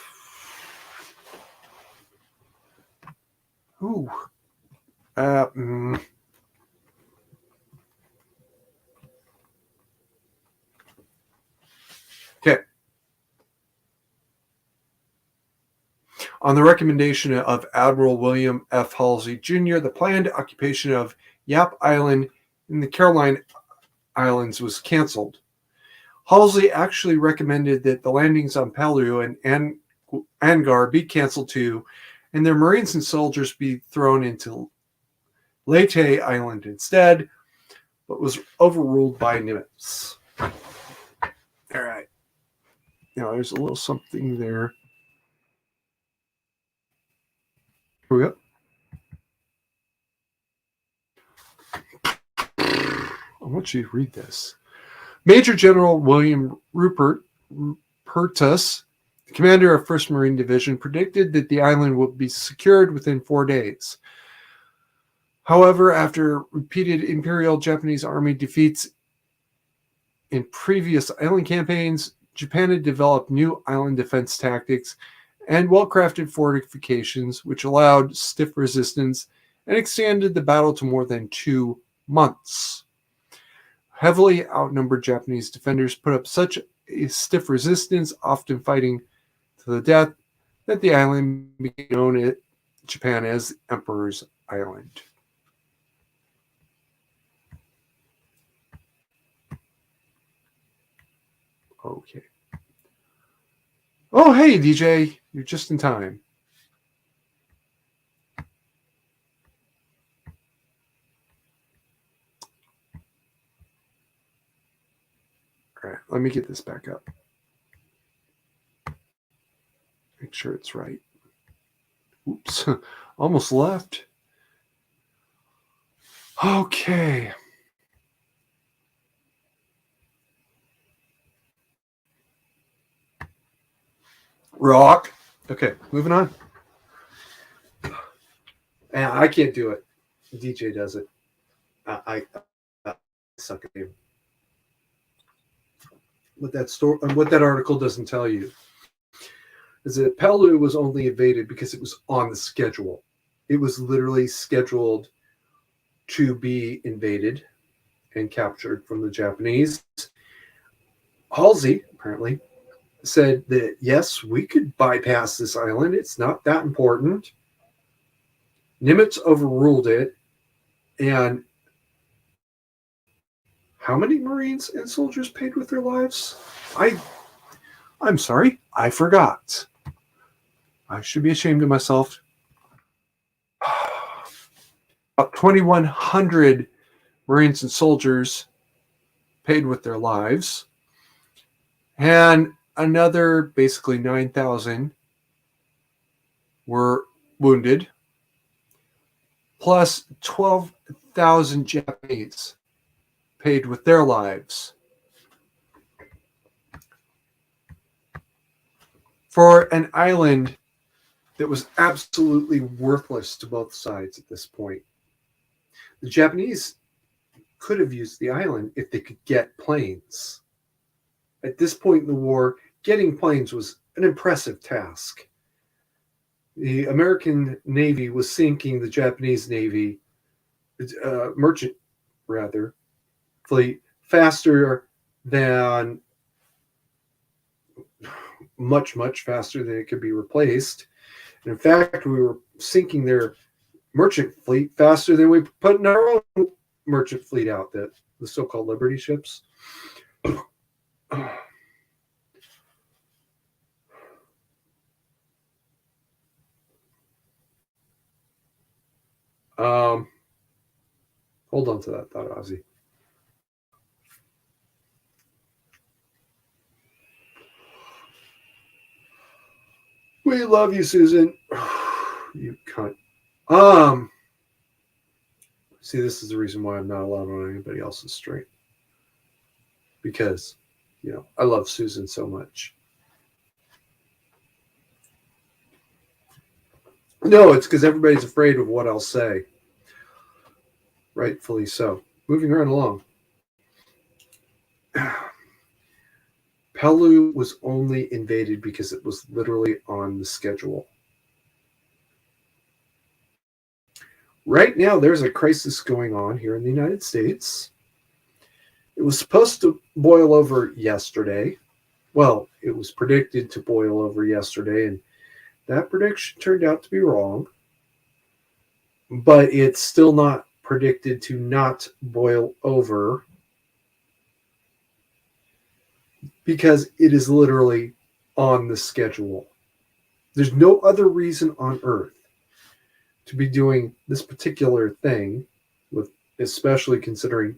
Okay. On the recommendation of Admiral William F. Halsey Jr., the planned occupation of Yap Island in the Caroline Islands was canceled. Halsey actually recommended that the landings on Peleliu and Angar be canceled too, and their Marines and soldiers be thrown into Leyte Island instead, but was overruled by Nimitz. All right. Now, there's a little something there. Here we go. I want you to read this. Major General William Rupertus, the commander of 1st Marine Division, predicted that the island would be secured within 4 days. However, after repeated Imperial Japanese Army defeats in previous island campaigns, Japan had developed new island defense tactics and well-crafted fortifications, which allowed stiff resistance and extended the battle to more than 2 months. Heavily outnumbered Japanese defenders put up such a stiff resistance, often fighting to the death, that the island became known in Japan as Emperor's island. Okay. Oh, hey, DJ. You're just in time. All right, let me get this back up. Make sure it's right. Oops, almost left. Okay. Rock. Okay, moving on. I can't do it. DJ does it. I suck at him. What that article doesn't tell you is that Peleliu was only invaded because it was on the schedule. It was literally scheduled to be invaded and captured from the Japanese. Halsey, apparently, said that, yes, we could bypass this island. It's not that important. Nimitz overruled it. And how many Marines and soldiers paid with their lives? I'm sorry, I forgot. I should be ashamed of myself. About 2,100 Marines and soldiers paid with their lives. And another basically 9,000 were wounded. Plus 12,000 Japanese paid with their lives. For an island that was absolutely worthless to both sides at this point. The Japanese could have used the island if they could get planes. At this point in the war, getting planes was an impressive task. The American Navy was sinking the Japanese Navy, merchant rather, fleet faster than, much faster than it could be replaced. And in fact, we were sinking their merchant fleet faster than we put in our own merchant fleet out, the so-called Liberty ships. Hold on to that thought, Ozzy. We love you, Susan. You cunt. See, this is the reason why I'm not allowed on anybody else's stream. Because, I love Susan so much. No, it's because everybody's afraid of what I'll say. Rightfully so. Moving right along. Peleliu was only invaded because it was literally on the schedule. Right now, there's a crisis going on here in the United States. It was supposed to boil over yesterday. Well, it was predicted to boil over yesterday, and that prediction turned out to be wrong. But it's still not predicted to not boil over because it is literally on the schedule. There's no other reason on earth to be doing this particular thing, with especially considering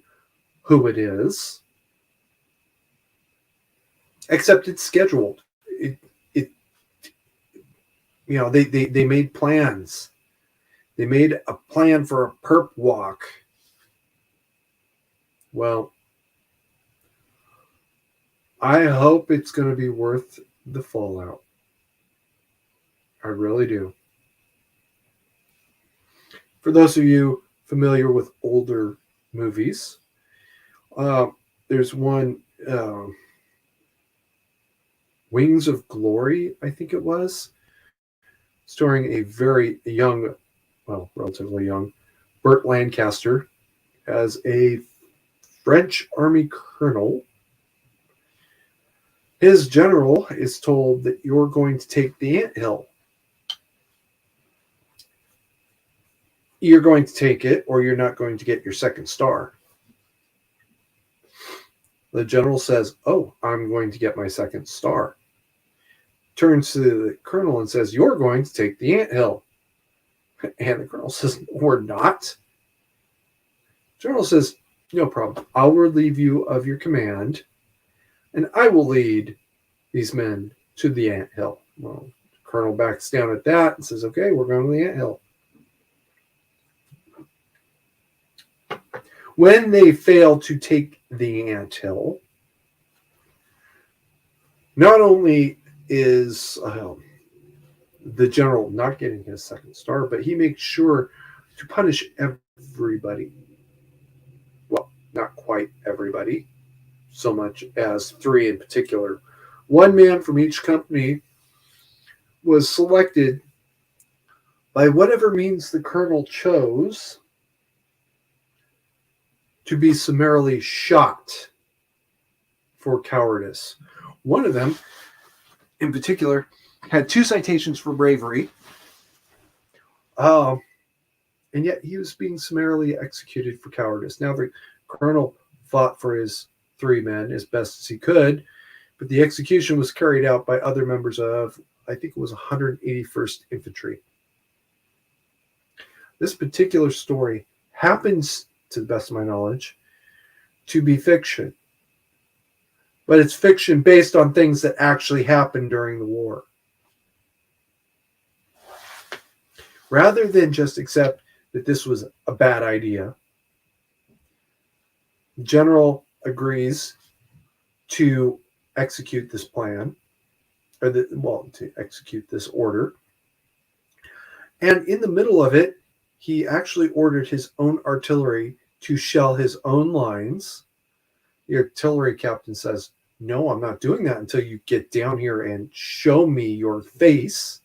who it is, except it's scheduled. They made plans. They made a plan for a perp walk. Well, I hope it's going to be worth the fallout. I really do. For those of you familiar with older movies, there's one, Wings of Glory, I think it was, starring a very young, well, relatively young, Burt Lancaster as a French army colonel. His general is told that you're going to take the anthill. you're going to take it or you're not going to get your second star. The general says, oh, I'm going to get my second star. Turns to the colonel and says, you're going to take the anthill. And the colonel says, we're not. General says, no problem. I'll relieve you of your command, and I will lead these men to the anthill. Well, the colonel backs down at that and says, okay, we're going to the anthill. When they fail to take the anthill, not only is the general not getting his second star, but he makes sure to punish everybody. Well, not quite everybody, so much as 3 in particular. One man from each company was selected by whatever means the colonel chose to be summarily shot for cowardice. One of them, in particular, had 2 citations for bravery, and yet he was being summarily executed for cowardice. Now, the colonel fought for his 3 men as best as he could, but the execution was carried out by other members of, I think it was 181st Infantry. This particular story happens, to the best of my knowledge, to be fiction. But it's fiction based on things that actually happened during the war. Rather than just accept that this was a bad idea, the general agrees to execute this plan, to execute this order. And in the middle of it, he actually ordered his own artillery to shell his own lines. The artillery captain says, no, I'm not doing that until you get down here and show me your face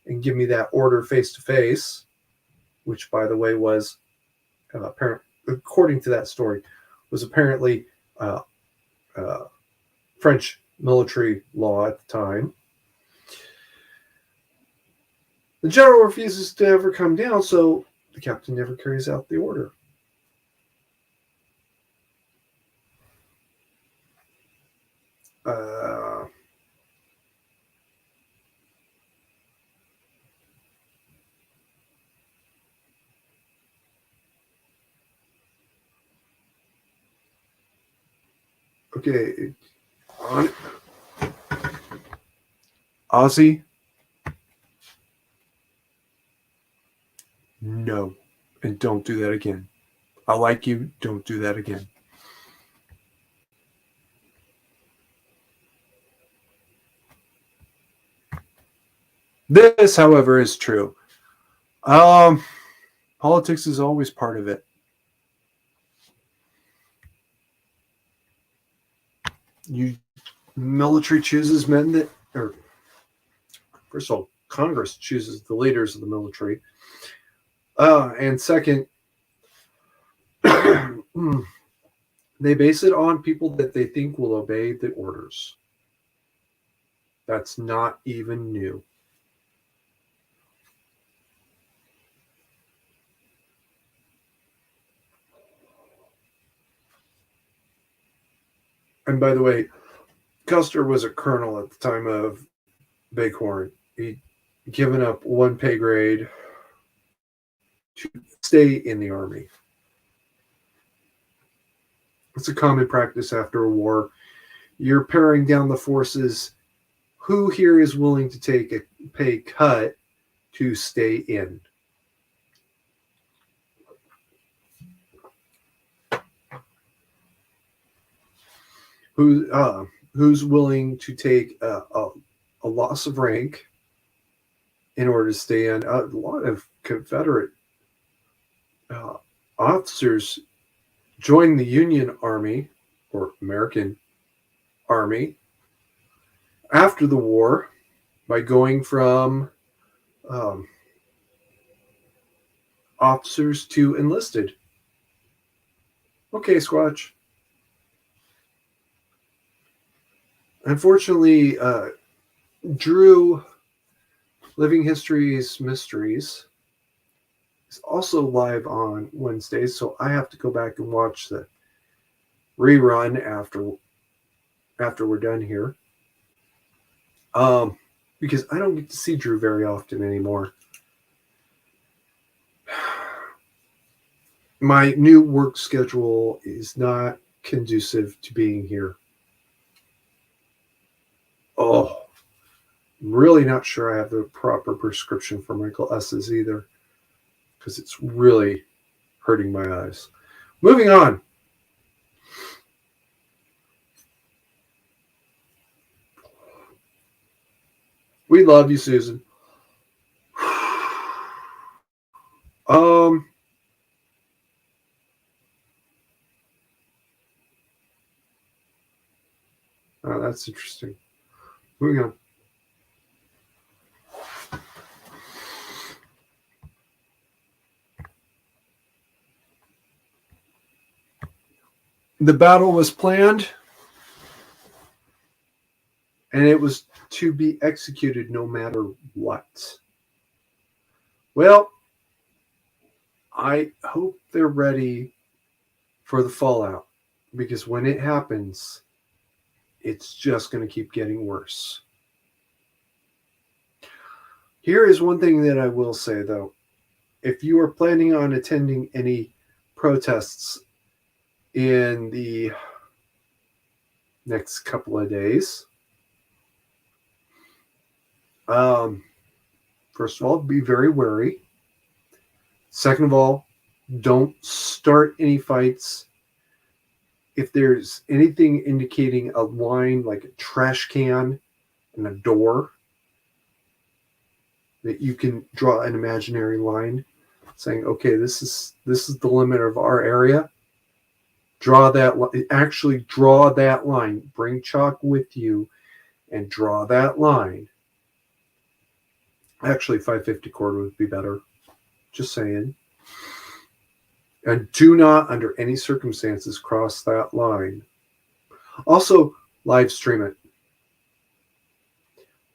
and give me that order face to face, which, by the way, was, according to that story, was apparently French military law at the time. The general refuses to ever come down, so the captain never carries out the order. Okay, Ozzy, no, and don't do that again. I like you, don't do that again. This, however, is true. Politics is always part of it. Military chooses men that, or first of all, Congress chooses the leaders of the military. And second, they base it on people that they think will obey the orders. That's not even new. And by the way, Custer was a colonel at the time of Bighorn. He'd given up 1 pay grade to stay in the Army. It's a common practice after a war. You're paring down the forces. Who here is willing to take a pay cut to stay in? Who's willing to take a loss of rank in order to stay in? A lot of Confederate officers joined the Union Army or American Army after the war by going from officers to enlisted. Okay, Squatch. Unfortunately, Drew, Living History's Mysteries, is also live on Wednesdays, so I have to go back and watch the rerun after we're done here. Because I don't get to see Drew very often anymore. My new work schedule is not conducive to being here. Oh, I'm really not sure I have the proper prescription for Michael S's either, because it's really hurting my eyes. Moving on. We love you, Susan. Oh, that's interesting. Moving on. The battle was planned, and it was to be executed no matter what. Well, I hope they're ready for the fallout, because when it happens, it's just going to keep getting worse. Here is one thing that I will say, though. If you are planning on attending any protests in the next couple of days, first of all, be very wary. Second of all, don't start any fights. If there's anything indicating a line like a trash can and a door, that you can draw an imaginary line saying, okay, this is the limit of our area. Draw that line. Bring chalk with you and draw that line. Actually, 550 cord would be better. Just saying. And do not, under any circumstances, cross that line. Also, live stream it.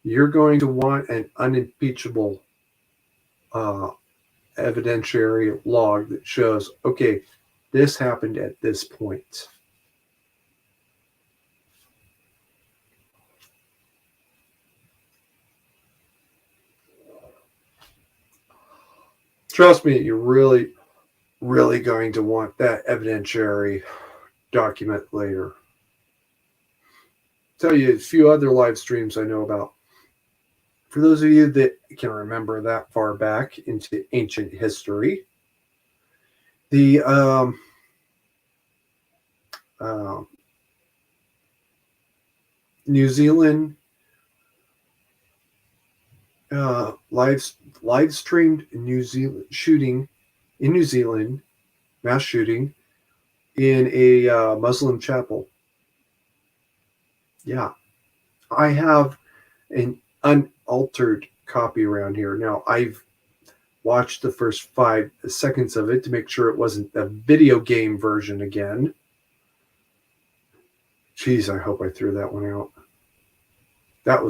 You're going to want an unimpeachable evidentiary log that shows, okay, this happened at this point. Trust me, you're really, really going to want that evidentiary document later. I'll tell you a few other live streams I know about. For those of you that can remember that far back into ancient history, the New Zealand live streamed New Zealand shooting in New Zealand, mass shooting in a Muslim chapel. Yeah, I have an unaltered copy around here. Now, I've watched the first 5 seconds of it to make sure it wasn't the video game version again. Jeez, I hope I threw that one out. That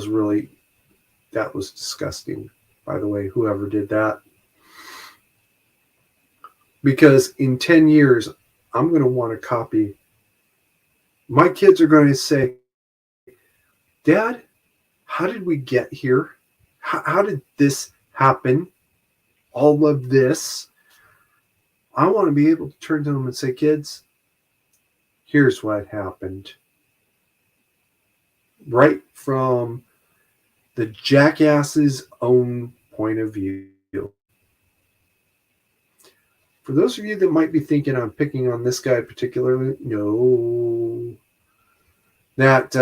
was disgusting, by the way, whoever did that. Because in 10 years, I'm going to want a copy. My kids are going to say, Dad, how did we get here? How did this happen? All of this. I want to be able to turn to them and say, kids, here's what happened. Right from the jackass's own point of view. For those of you that might be thinking I'm picking on this guy particularly, no. That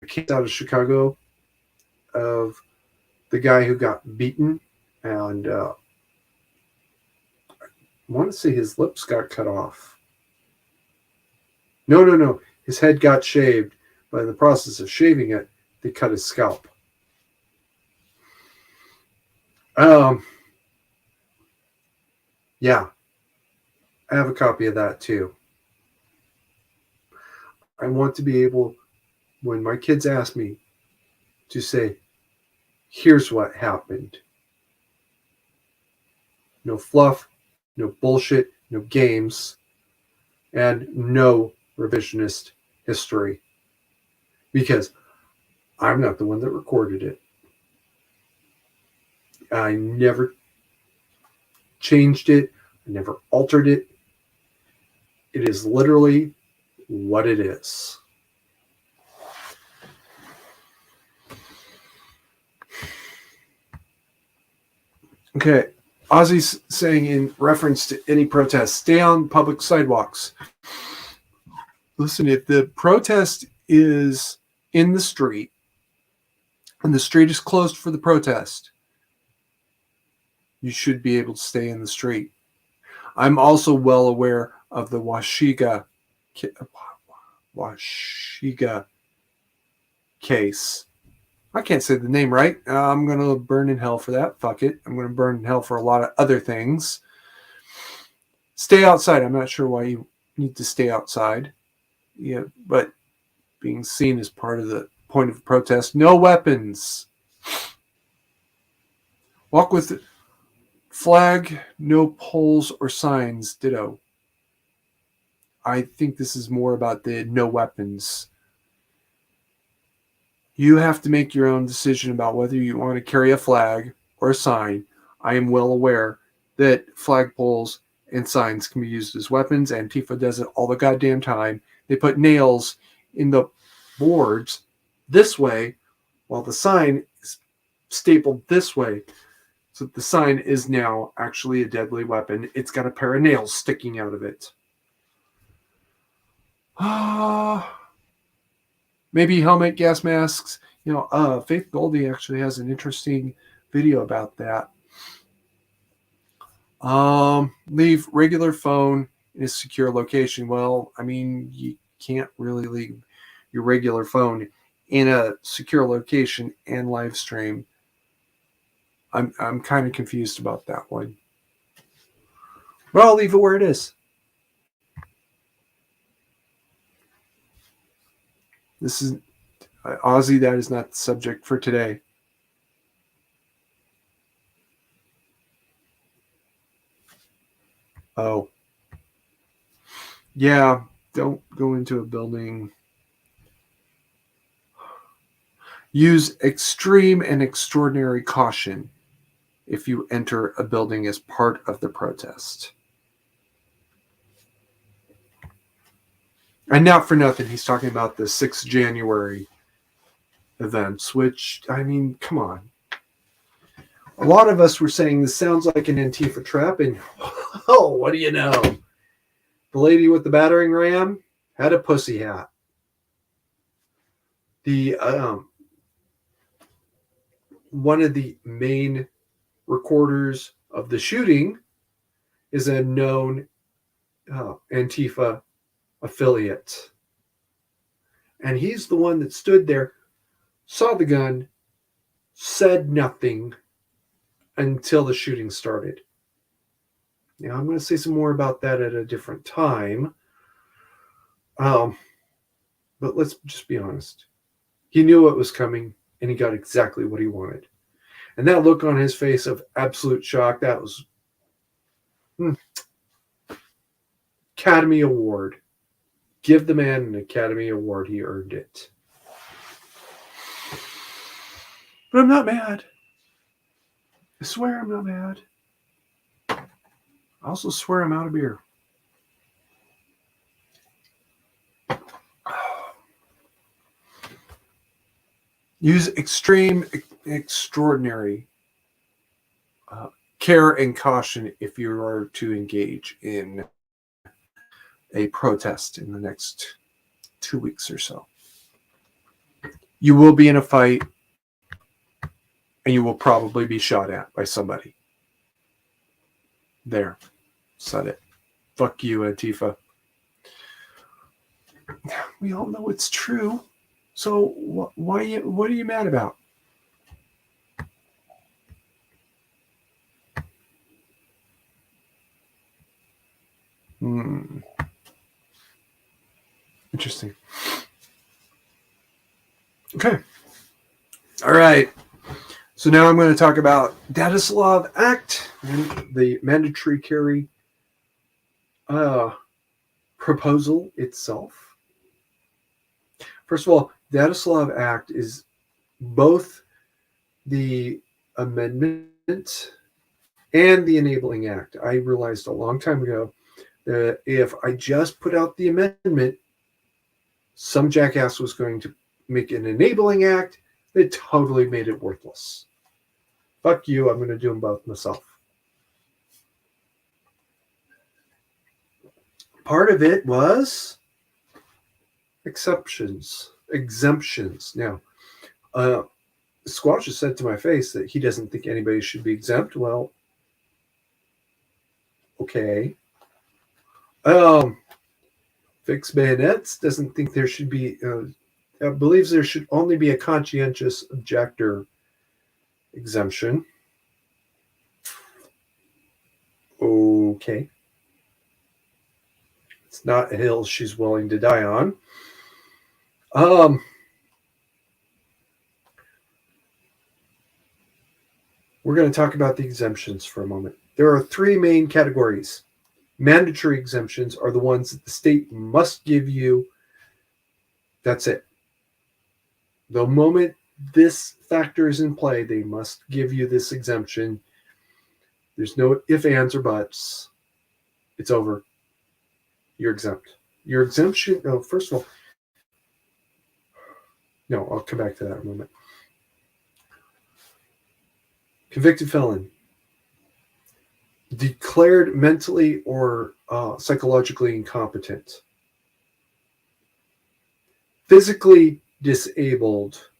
case out of Chicago of the guy who got beaten, and I want to say his lips got cut off. No. His head got shaved, but in the process of shaving it, they cut his scalp. Yeah, I have a copy of that too. I want to be able, when my kids ask me, to say, here's what happened. No fluff, no bullshit, no games, and no revisionist history. Because I'm not the one that recorded it. I never changed it. I never altered it. It is literally what it is. Okay. Ozzy's saying in reference to any protest, stay on public sidewalks. Listen, if the protest is in the street and the street is closed for the protest, you should be able to stay in the street. I'm also well aware of the Washiga case. I can't say the name right. I'm going to burn in hell for that. Fuck it. I'm going to burn in hell for a lot of other things. Stay outside. I'm not sure why you need to stay outside. Yeah, but being seen as part of the point of protest. No weapons. Walk with flag, no poles or signs. Ditto. I think this is more about the no weapons. You have to make your own decision about whether you want to carry a flag or a sign. I am well aware that flagpoles and signs can be used as weapons. Antifa does it all the goddamn time. They put nails in the boards this way while the sign is stapled this way. So the sign is now actually a deadly weapon. It's got a pair of nails sticking out of it. Maybe helmet, gas masks. Faith Goldie actually has an interesting video about that. Leave regular phone in a secure location. Well, I mean, you can't really leave your regular phone in a secure location and live stream. I'm kind of confused about that one. But I'll leave it where it is. This is Ozzy. That is not the subject for today. Oh. Yeah, don't go into a building. Use extreme and extraordinary caution if you enter a building as part of the protest. And not for nothing, he's talking about the 6th January events, which, I mean, come on. A lot of us were saying this sounds like an Antifa trap, and oh, what do you know? The lady with the battering ram had a pussy hat. The one of the main recorders of the shooting is a known Antifa affiliate. And he's the one that stood there, saw the gun, said nothing until the shooting started. Now, I'm going to say some more about that at a different time. But let's just be honest. He knew what was coming, and he got exactly what he wanted. And that look on his face of absolute shock, that was Academy Award. Give the man an Academy Award. He earned it. But I'm not mad. I swear I'm not mad. I also swear I'm out of beer. Use extreme, extraordinary care and caution if you are to engage in a protest in the next 2 weeks or so. You will be in a fight, and you will probably be shot at by somebody. There. Said it. Fuck you, Antifa. We all know it's true. So what are you mad about? Interesting. Okay. All right. So now I'm going to talk about Dadislav Act and the mandatory carry proposal itself. First of all, the Adislav Act is both the amendment and the enabling act. I realized a long time ago that if I just put out the amendment, some jackass was going to make an enabling act that totally made it worthless. Fuck you, I'm going to do them both myself. Part of it was exemptions. Now, Squatch has said to my face that he doesn't think anybody should be exempt. Well, okay. Fix Bayonets doesn't think there should be, believes there should only be a conscientious objector exemption. Okay. It's not a hill she's willing to die on. We're going to talk about the exemptions for a moment. There are three main categories. Mandatory exemptions are the ones that the state must give you. That's it. The moment this factor is in play, they must give you this exemption. There's no ifs, ands, or buts. It's over. You're exempt. Your exemption, first of all, no, I'll come back to that in a moment. Convicted felon. Declared mentally or psychologically incompetent. Physically disabled.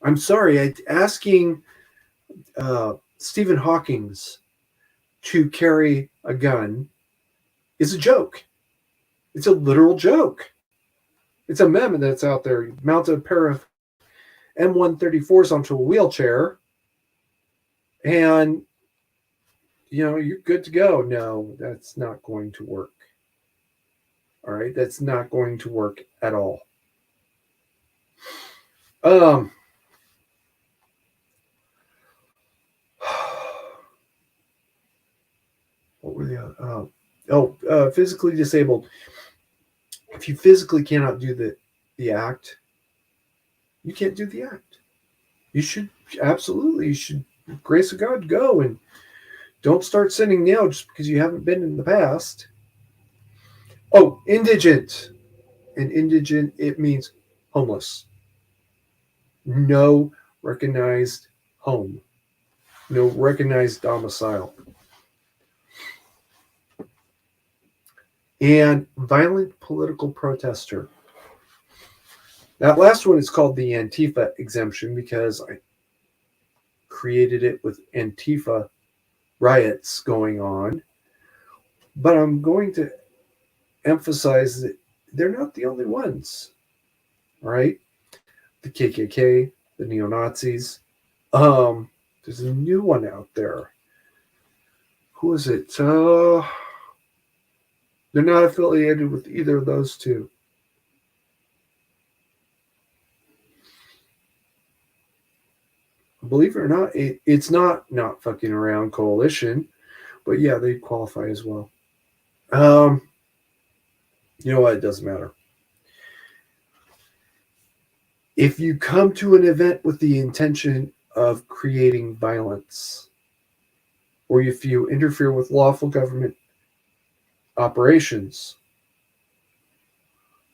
I'm sorry, asking Stephen Hawking to carry a gun is a joke. It's a literal joke. It's a meme that's out there. You mount a pair of M134s onto a wheelchair and, you're good to go. No, that's not going to work. All right, that's not going to work at all. What were the physically disabled. If you physically cannot do the act, you can't do the act. You should grace of God, go, and don't start sending now just because you haven't been in the past. Oh, indigent. And indigent, it means homeless. No recognized home. No recognized domicile. And violent political protester. That last one is called the Antifa exemption because I created it with Antifa riots going on. But I'm going to emphasize that they're not the only ones, right? The KKK, the neo-Nazis. There's a new one out there. Who is it? They're not affiliated with either of those two. Believe it or not, it's not fucking around coalition, but yeah, they qualify as well. You know what? It doesn't matter. If you come to an event with the intention of creating violence, or if you interfere with lawful government operations,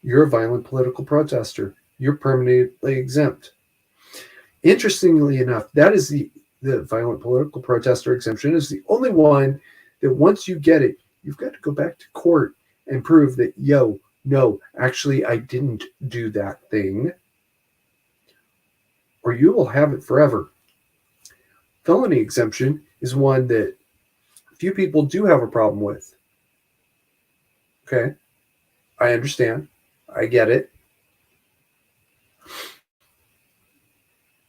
you're a violent political protester. You're permanently exempt. Interestingly enough, that is the violent political protester exemption is the only one that once you get it, you've got to go back to court and prove that, no, actually, I didn't do that thing. Or you will have it forever. Felony exemption is one that few people do have a problem with. Okay? I understand. I get it.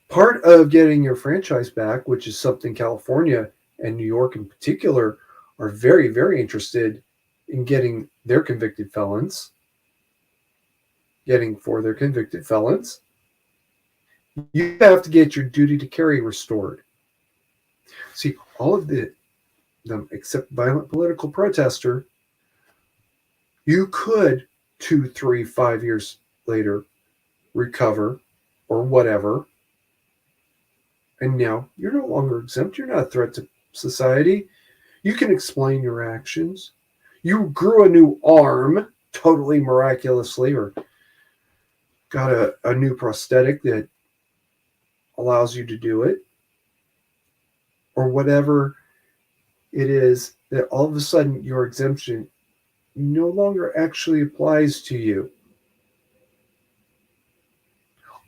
Part of getting your franchise back, which is something California and New York in particular are very, very interested in getting their convicted felons, you have to get your duty to carry restored. See, all of them except violent political protester You could 2, 3, 5 years later recover or whatever. And now you're no longer exempt. You're not a threat to society. You can explain your actions. You grew a new arm totally miraculously, or got a new prosthetic that allows you to do it, or whatever it is, that all of a sudden your exemption no longer actually applies to you.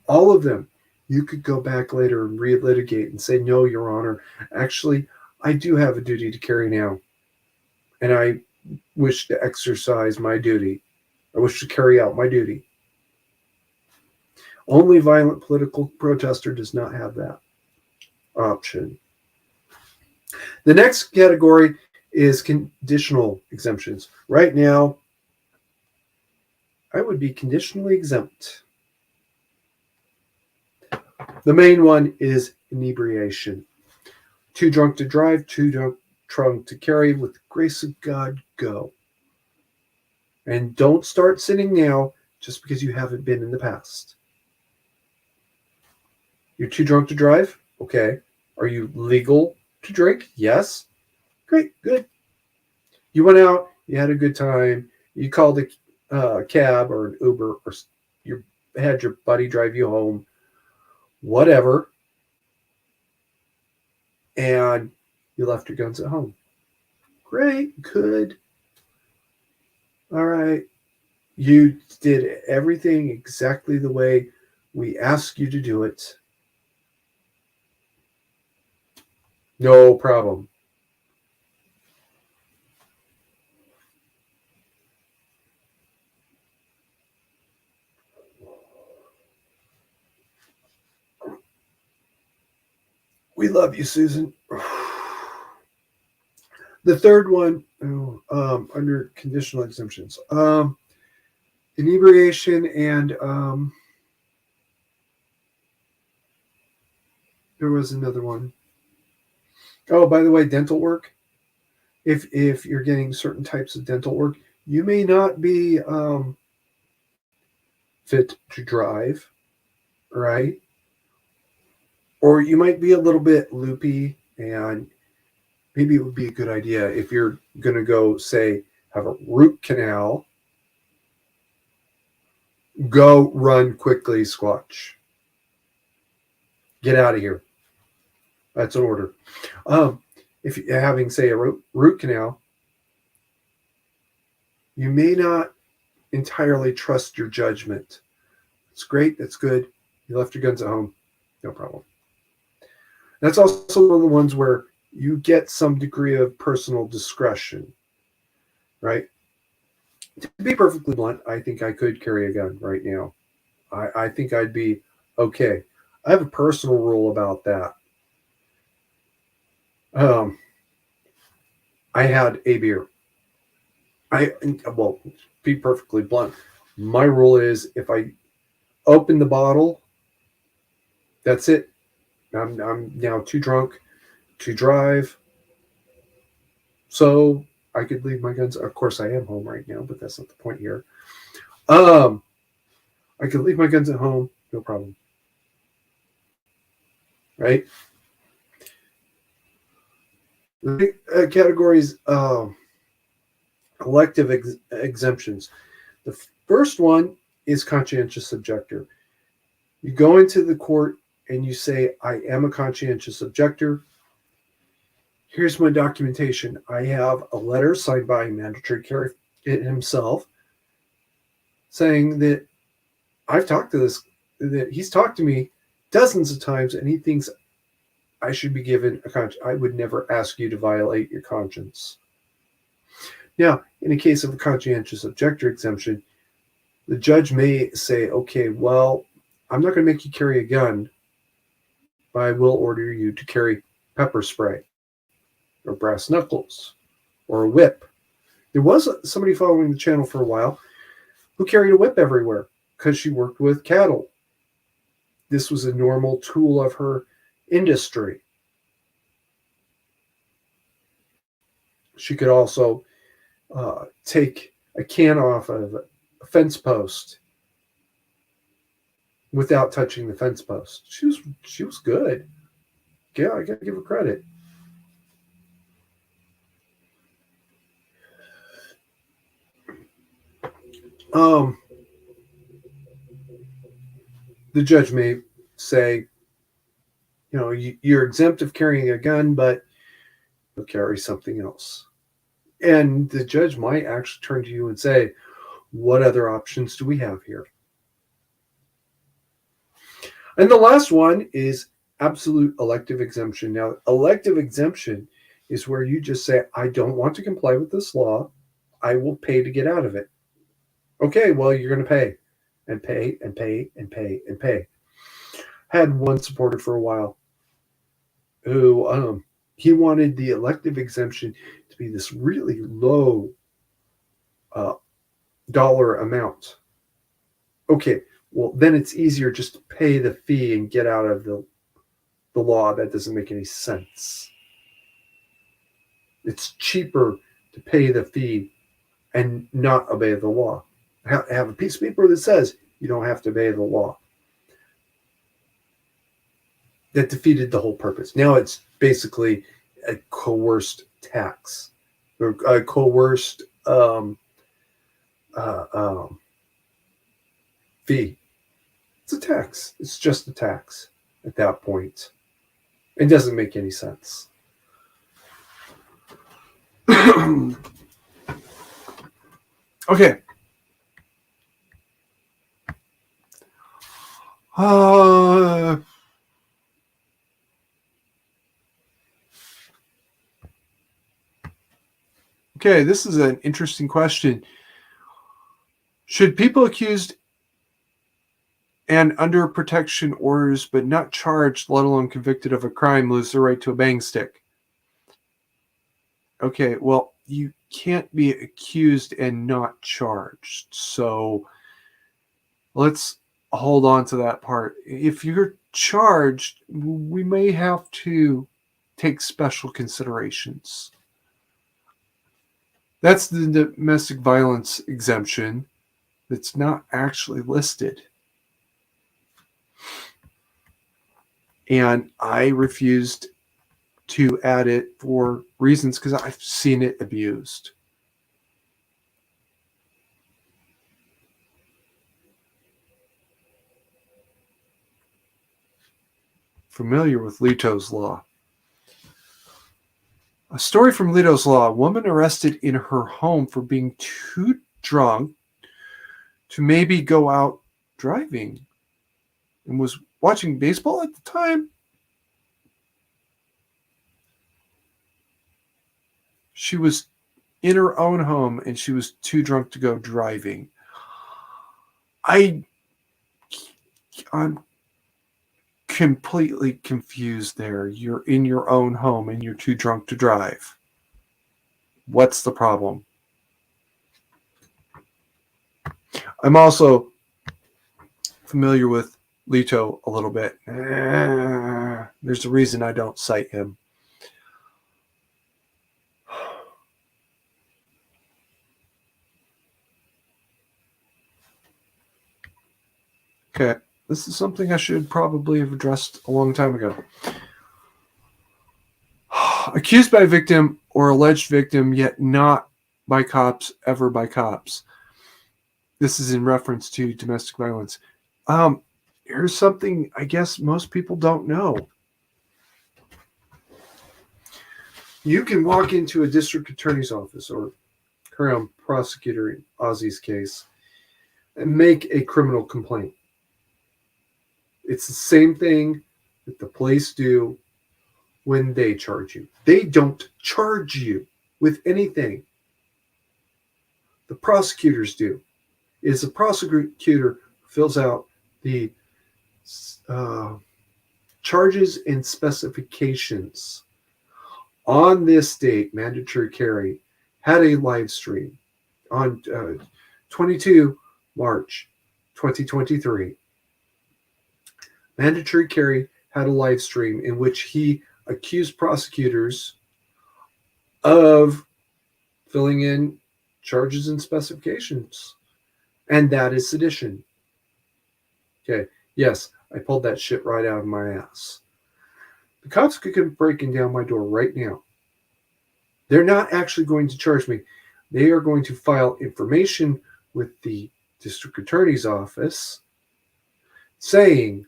All of them. You could go back later and relitigate and say, no, Your Honor, actually, I do have a duty to carry now. And I wish to exercise my duty. I wish to carry out my duty. Only violent political protester does not have that option. The next category is conditional exemptions. Right now, I would be conditionally exempt. The main one is inebriation. Too drunk to drive, too drunk to carry. With the grace of God, go. And don't start sinning now just because you haven't been in the past. You're too drunk to drive? Okay. Are you legal to drink? Yes. Great, good. You went out, you had a good time, you called a cab or an Uber, or you had your buddy drive you home, whatever, and you left your guns at home. Great, good. All right. You did everything exactly the way we asked you to do it. No problem. We love you, Susan. The third one, under conditional exemptions, inebriation, and there was another one. Oh, by the way, dental work. If you're getting certain types of dental work, you may not be fit to drive, right? Or you might be a little bit loopy, and maybe it would be a good idea if you're going to go, say, have a root canal, go run quickly, Squatch. Get out of here. That's an order. If you're having, say, a root canal, you may not entirely trust your judgment. It's great. That's good. You left your guns at home. No problem. That's also one of the ones where you get some degree of personal discretion, right? To be perfectly blunt, I think I could carry a gun right now. I think I'd be okay. I have a personal rule about that. I had a beer. Well, be perfectly blunt, my rule is if I open the bottle, that's it. I'm now too drunk to drive, so I could leave my guns. Of course, I am home right now, but that's not the point here. I could leave my guns at home, no problem. Right? The categories, elective exemptions. The first one is conscientious objector. You go into the court and you say, I am a conscientious objector. Here's my documentation. I have a letter signed by Mandatory Care himself saying that I've talked to this, that he's talked to me dozens of times, and he thinks I should be given a conscience. I would never ask you to violate your conscience. Now, in a case of a conscientious objector exemption, the judge may say, okay, well, I'm not going to make you carry a gun, but I will order you to carry pepper spray or brass knuckles or a whip. There was somebody following the channel for a while who carried a whip everywhere because she worked with cattle. This was a normal tool of her industry. She could also take a can off of a fence post without touching the fence post. She was good. Yeah, I gotta give her credit. Um, the judge may say, you're exempt of carrying a gun, but you'll carry something else. And the judge might actually turn to you and say, what other options do we have here? And the last one is absolute elective exemption. Now, elective exemption is where you just say, I don't want to comply with this law. I will pay to get out of it. Okay, well, you're going to pay and pay and pay and pay and pay. Had one supporter for a while who he wanted the elective exemption to be this really low dollar amount. Okay, well, then it's easier just to pay the fee and get out of the law. That doesn't make any sense. It's cheaper to pay the fee and not obey the law. Have a piece of paper that says you don't have to obey the law. That defeated the whole purpose. Now it's basically a coerced tax, or a coerced fee. It's a tax. It's just a tax at that point. It doesn't make any sense. Okay. Okay, this is an interesting question. Should people accused and under protection orders but not charged, let alone convicted of a crime, lose their right to a bang stick? Okay, well, you can't be accused and not charged. So let's hold on to that part. If you're charged, we may have to take special considerations. That's the domestic violence exemption that's not actually listed. And I refused to add it for reasons because I've seen it abused. Familiar with Leto's Law. A story from Leto's Law. A woman arrested in her home for being too drunk to maybe go out driving and was watching baseball at the time. She was in her own home and she was too drunk to go driving. I'm completely confused there. You're in your own home and you're too drunk to drive. What's the problem? I'm also familiar with Leto a little bit. There's a reason I don't cite him. Okay, this is something I should probably have addressed a long time ago. Accused by victim or alleged victim, yet not by cops, ever by cops. This is in reference to domestic violence. Here's something I guess most people don't know. You can walk into a district attorney's office or crown prosecutor in Ozzy's case and make a criminal complaint. It's the same thing that the police do when they charge you. They don't charge you with anything. The prosecutors do. Is the prosecutor fills out the charges and specifications. On this date, mandatory carry had a live stream on 22 March 2023. Mandatory carry had a live stream in which he accused prosecutors of filling in charges and specifications. And that is sedition. Okay, yes, I pulled that shit right out of my ass. The cops could come breaking down my door right now. They're not actually going to charge me. They are going to file information with the district attorney's office saying,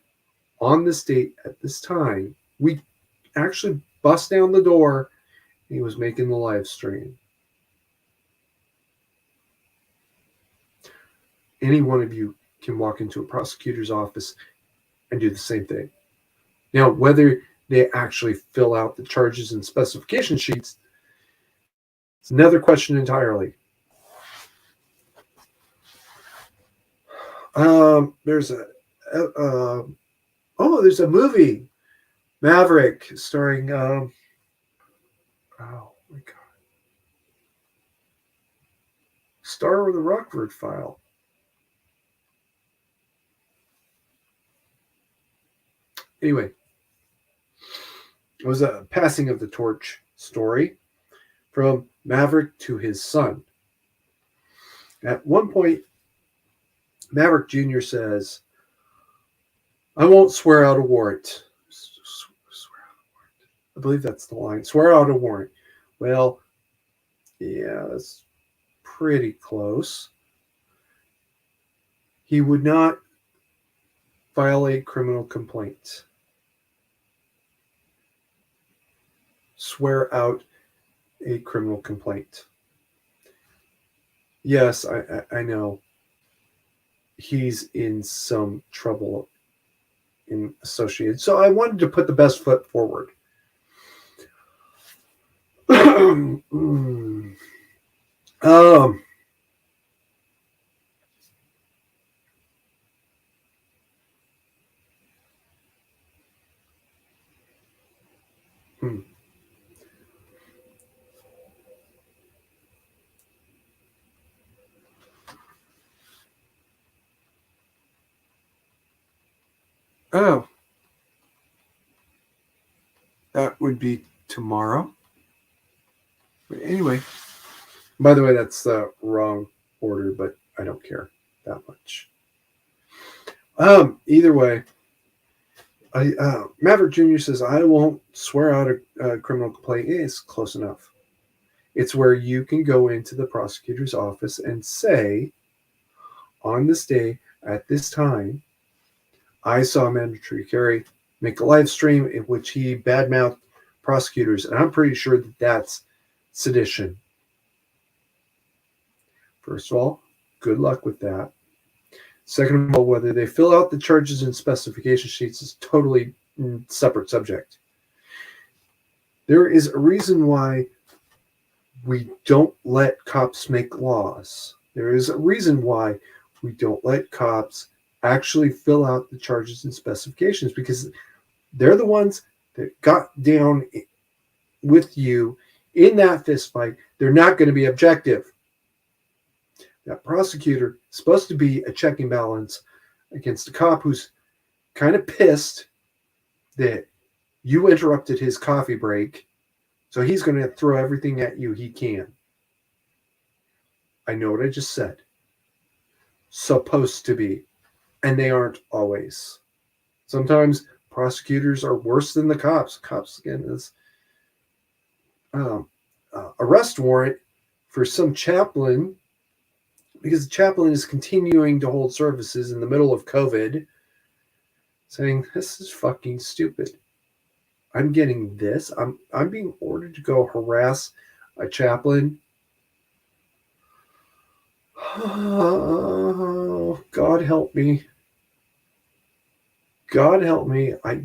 on this date at this time, we actually bust down the door. He was making the live stream. Any one of you can walk into a prosecutor's office and do the same thing. Now, whether they actually fill out the charges and specification sheets, it's another question entirely. There's there's a movie, Maverick, starring oh my god, star of the Rockford File. Anyway, it was a passing of the torch story from Maverick to his son. At one point, Maverick Jr. says, I won't swear out a warrant. I believe that's the line. Swear out a warrant. Well, yeah, that's pretty close. He would not file a criminal complaint. Swear out a criminal complaint. Yes, I know. He's in some trouble in associated. So I wanted to put the best foot forward. Oh, that would be tomorrow. But anyway, by the way, that's the wrong order, but I don't care that much. Either way, Maverick Jr. says, I won't swear out a criminal complaint. It's close enough. It's where you can go into the prosecutor's office and say, on this day, at this time, I saw Mandatory Carey make a live stream in which he badmouthed prosecutors, and I'm pretty sure that that's sedition. First of all, good luck with that. Second of all, whether they fill out the charges and specification sheets is totally separate subject. There is a reason why we don't let cops make laws. There is a reason why we don't let cops actually fill out the charges and specifications, because they're the ones that got down with you in that fist fight. They're not going to be objective. That prosecutor is supposed to be a check and balance against a cop who's kind of pissed that you interrupted his coffee break, so he's going to throw everything at you he can. I know what I just said. Supposed to be. And they aren't always. Sometimes prosecutors are worse than the cops. Cops, again, is arrest warrant for some chaplain, because the chaplain is continuing to hold services in the middle of COVID, saying, this is fucking stupid. I'm getting this. I'm being ordered to go harass a chaplain. Oh, God help me. God help me. I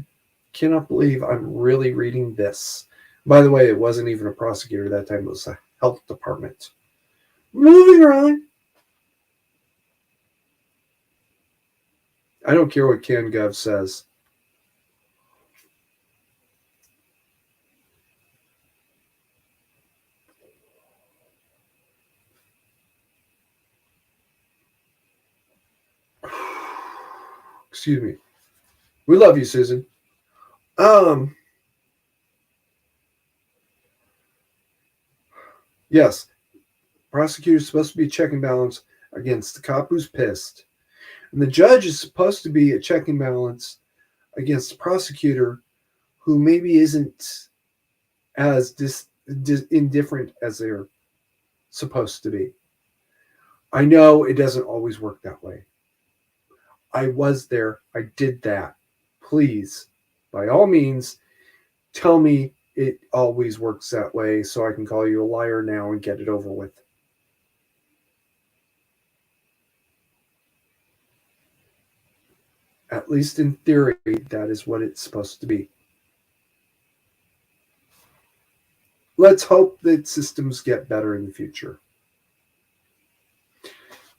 cannot believe I'm really reading this. By the way, it wasn't even a prosecutor that time. It was a health department. Moving on. I don't care what CanGov says. Excuse me. We love you, Susan. Yes. Prosecutor's supposed to be a check and balance against the cop who's pissed. And the judge is supposed to be a check and balance against the prosecutor who maybe isn't as indifferent as they're supposed to be. I know it doesn't always work that way. I was there. I did that. Please, by all means, tell me it always works that way so I can call you a liar now and get it over with. At least in theory, that is what it's supposed to be. Let's hope that systems get better in the future.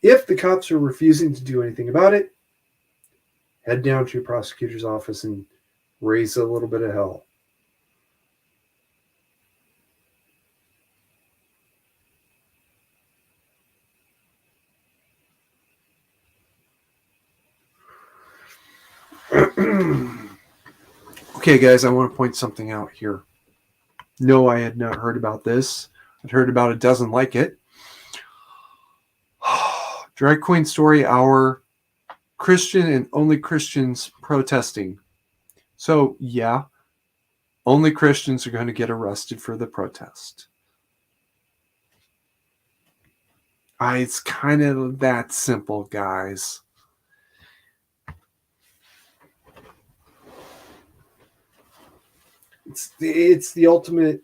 If the cops are refusing to do anything about it, head down to your prosecutor's office and raise a little bit of hell. Okay, guys, I want to point something out here. No, I had not heard about this. I'd heard about a dozen like it. Drag Queen Story Hour, Christian and only Christians protesting. So, yeah, only Christians are going to get arrested for the protest. It's kind of that simple, guys. It's the ultimate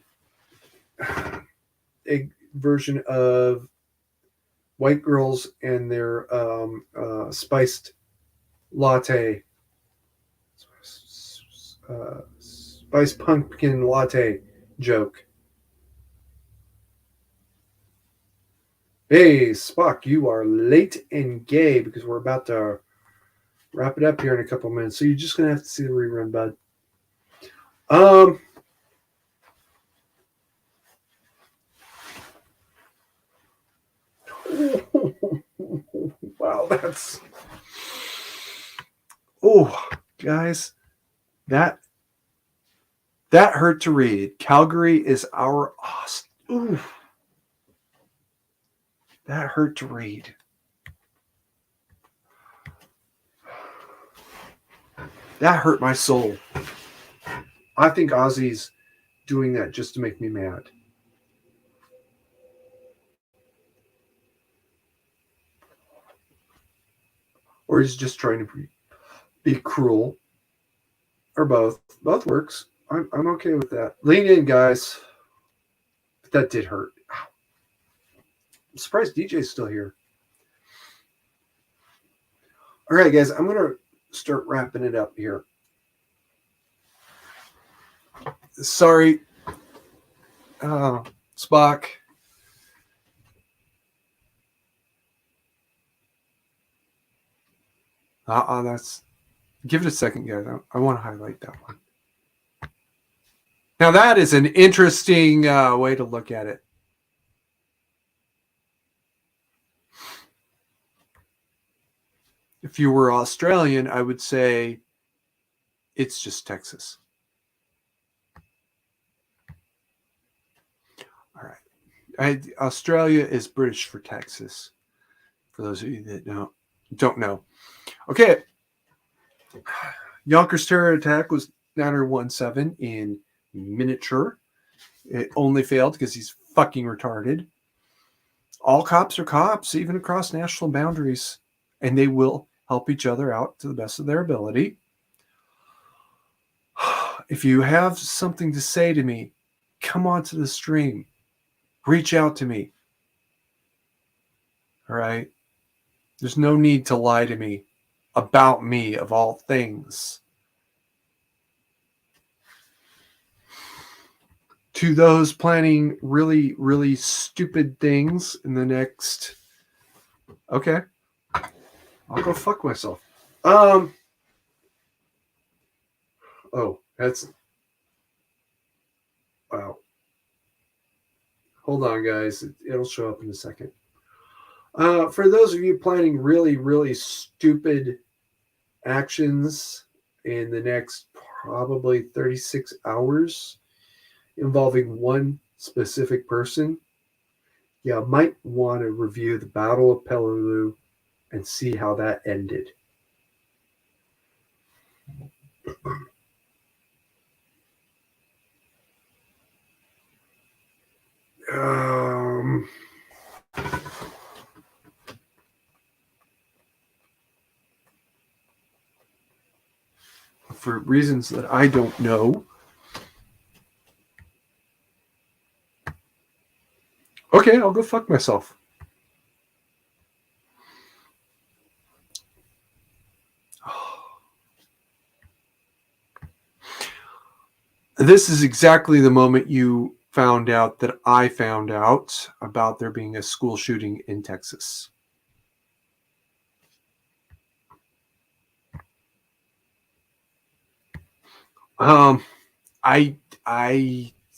version of white girls and their spiced latte, spiced pumpkin latte joke. Hey, Spock, you are late and gay because we're about to wrap it up here in a couple minutes. So you're just going to have to see the rerun, bud. Wow, that's... Oh, guys, that hurt to read. Calgary is our Austin. Ooh. That hurt to read. That hurt my soul. I think Ozzy's doing that just to make me mad. Or he's just trying to be cruel. Or both. Both works. I'm okay with that. Lean in, guys. But that did hurt. I'm surprised DJ's still here. All right, guys. I'm going to start wrapping it up here. Sorry, Spock. That's... Give it a second, guys. I want to highlight that one. Now, that is an interesting way to look at it. If you were Australian, I would say it's just Texas. All right. Australia is British for Texas, for those of you that don't know. Okay. Yonkers Terror Attack was 917 in miniature. It only failed because he's fucking retarded. All cops are cops, even across national boundaries, and they will help each other out to the best of their ability. If you have something to say to me, come onto the stream. Reach out to me. All right? There's no need to lie to me about me, of all things. To those planning really, really stupid things in the next... Okay. I'll go fuck myself. Oh, that's... Wow. Hold on, guys. It'll show up in a second. For those of you planning really, really stupid actions in the next probably 36 hours involving one specific person, You might want to review the Battle of Peleliu and see how that ended. For reasons that I don't know. Okay, I'll go fuck myself. This is exactly the moment you found out that I found out about there being a school shooting in Texas. I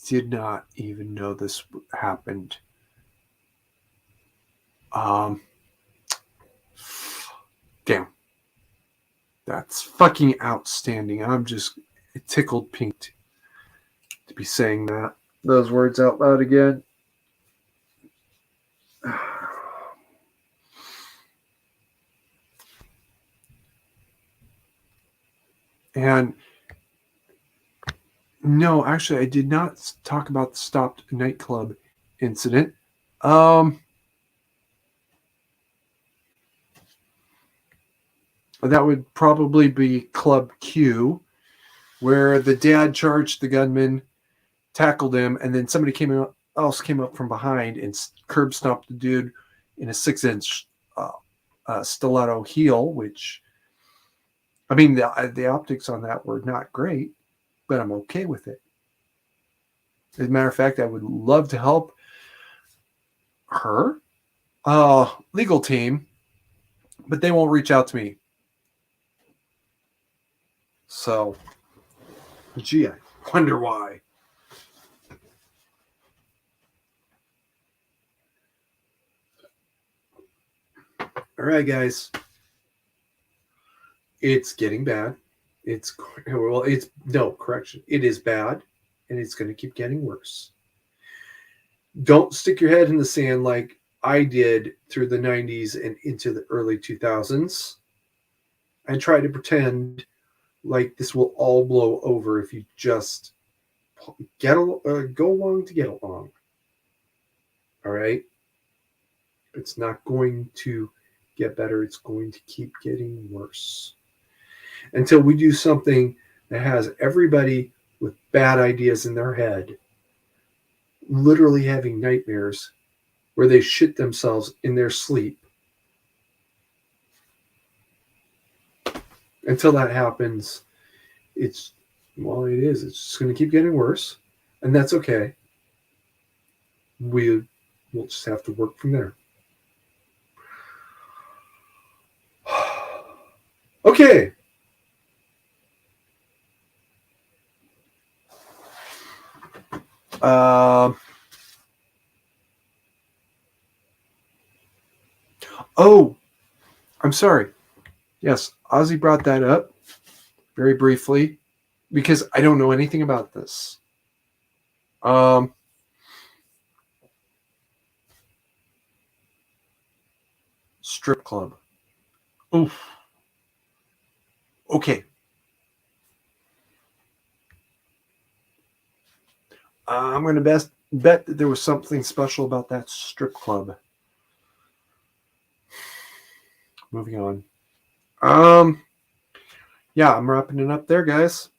did not even know this happened. Damn. That's fucking outstanding. I'm just tickled pink to be saying those words out loud again. And no, actually, I did not talk about the stopped nightclub incident. That would probably be Club Q, where the dad charged the gunman, tackled him, and then somebody else came up from behind and curb stomped the dude in a 6-inch stiletto heel, which, I mean, the optics on that were not great, but I'm okay with it. As a matter of fact, I would love to help her legal team, but they won't reach out to me. So, gee, I wonder why. All right, guys. It's getting bad. It is bad, and it's going to keep getting worse. Don't stick your head in the sand like I did through the 90s and into the early 2000s, and try to pretend like this will all blow over if you just go along to get along. All right? It's not going to get better. It's going to keep getting worse until we do something that has everybody with bad ideas in their head literally having nightmares where they shit themselves in their sleep. Until that happens, it's just going to keep getting worse, and that's okay. We'll just have to work from there. Okay. Oh, I'm sorry. Yes, Ozzy brought that up very briefly because I don't know anything about this. Strip club. Oof. Okay. I'm going to bet that there was something special about that strip club. Moving on. Yeah, I'm wrapping it up there, guys.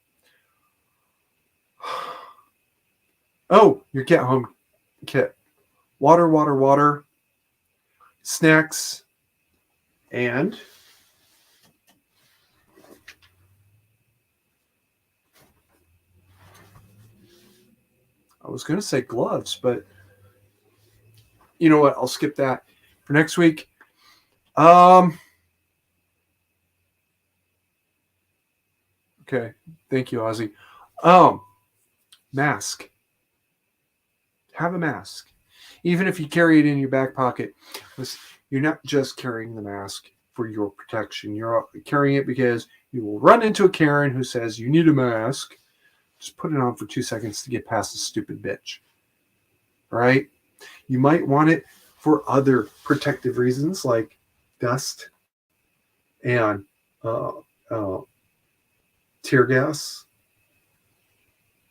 Oh, your get home kit. Water, snacks, and I was going to say gloves, but you know what? I'll skip that for next week. Okay. Thank you, Ozzy. Mask. Have a mask. Even if you carry it in your back pocket, you're not just carrying the mask for your protection. You're carrying it because you will run into a Karen who says you need a mask. Just put it on for 2 seconds to get past the stupid bitch. All right? You might want it for other protective reasons like dust and uh, uh, tear gas,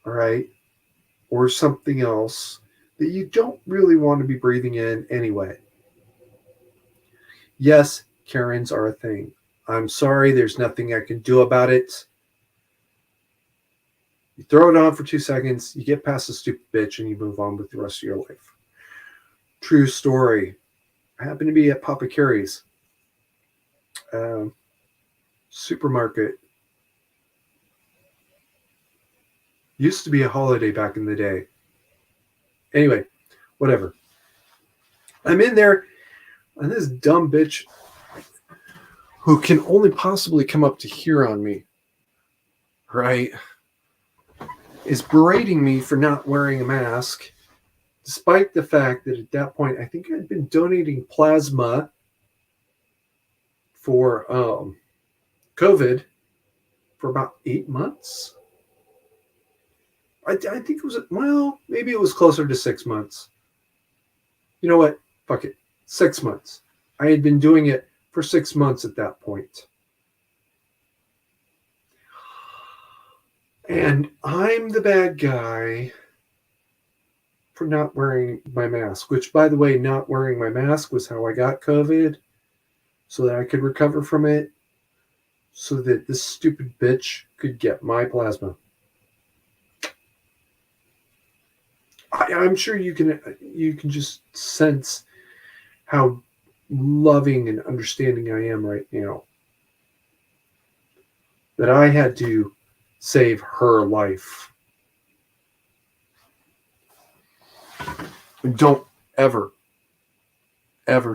all right, or something else that you don't really want to be breathing in anyway. Yes, Karens are a thing. I'm sorry, there's nothing I can do about it. You throw it on for 2 seconds, you get past the stupid bitch, and you move on with the rest of your life. True story. I happened to be at Papa Carey's supermarket. Used to be a holiday back in the day. Anyway, whatever. I'm in there, and this dumb bitch who can only possibly come up to here on me, right, is berating me for not wearing a mask, despite the fact that at that point, I think I'd been donating plasma for COVID for about 8 months. I think it was, well, maybe it was closer to 6 months. You know what? Fuck it. 6 months. I had been doing it for 6 months at that point. And I'm the bad guy for not wearing my mask, which, by the way, not wearing my mask was how I got COVID, so that I could recover from it, so that this stupid bitch could get my plasma. I'm sure you can just sense how loving and understanding I am right now. That I had to save her life. And don't ever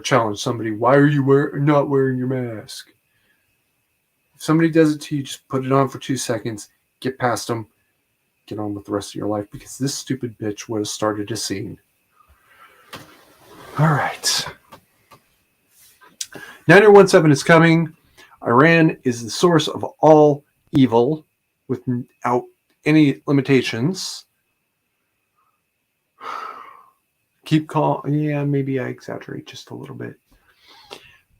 challenge somebody. Why are you not wearing your mask? If somebody does it to you, just put it on for 2 seconds, get past them, get on with the rest of your life, because this stupid bitch would have started a scene. All right. 9017 is coming. Iran is the source of all evil without any limitations. Keep calm. Yeah, maybe I exaggerate just a little bit.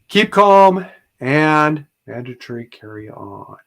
Keep calm and mandatory carry on.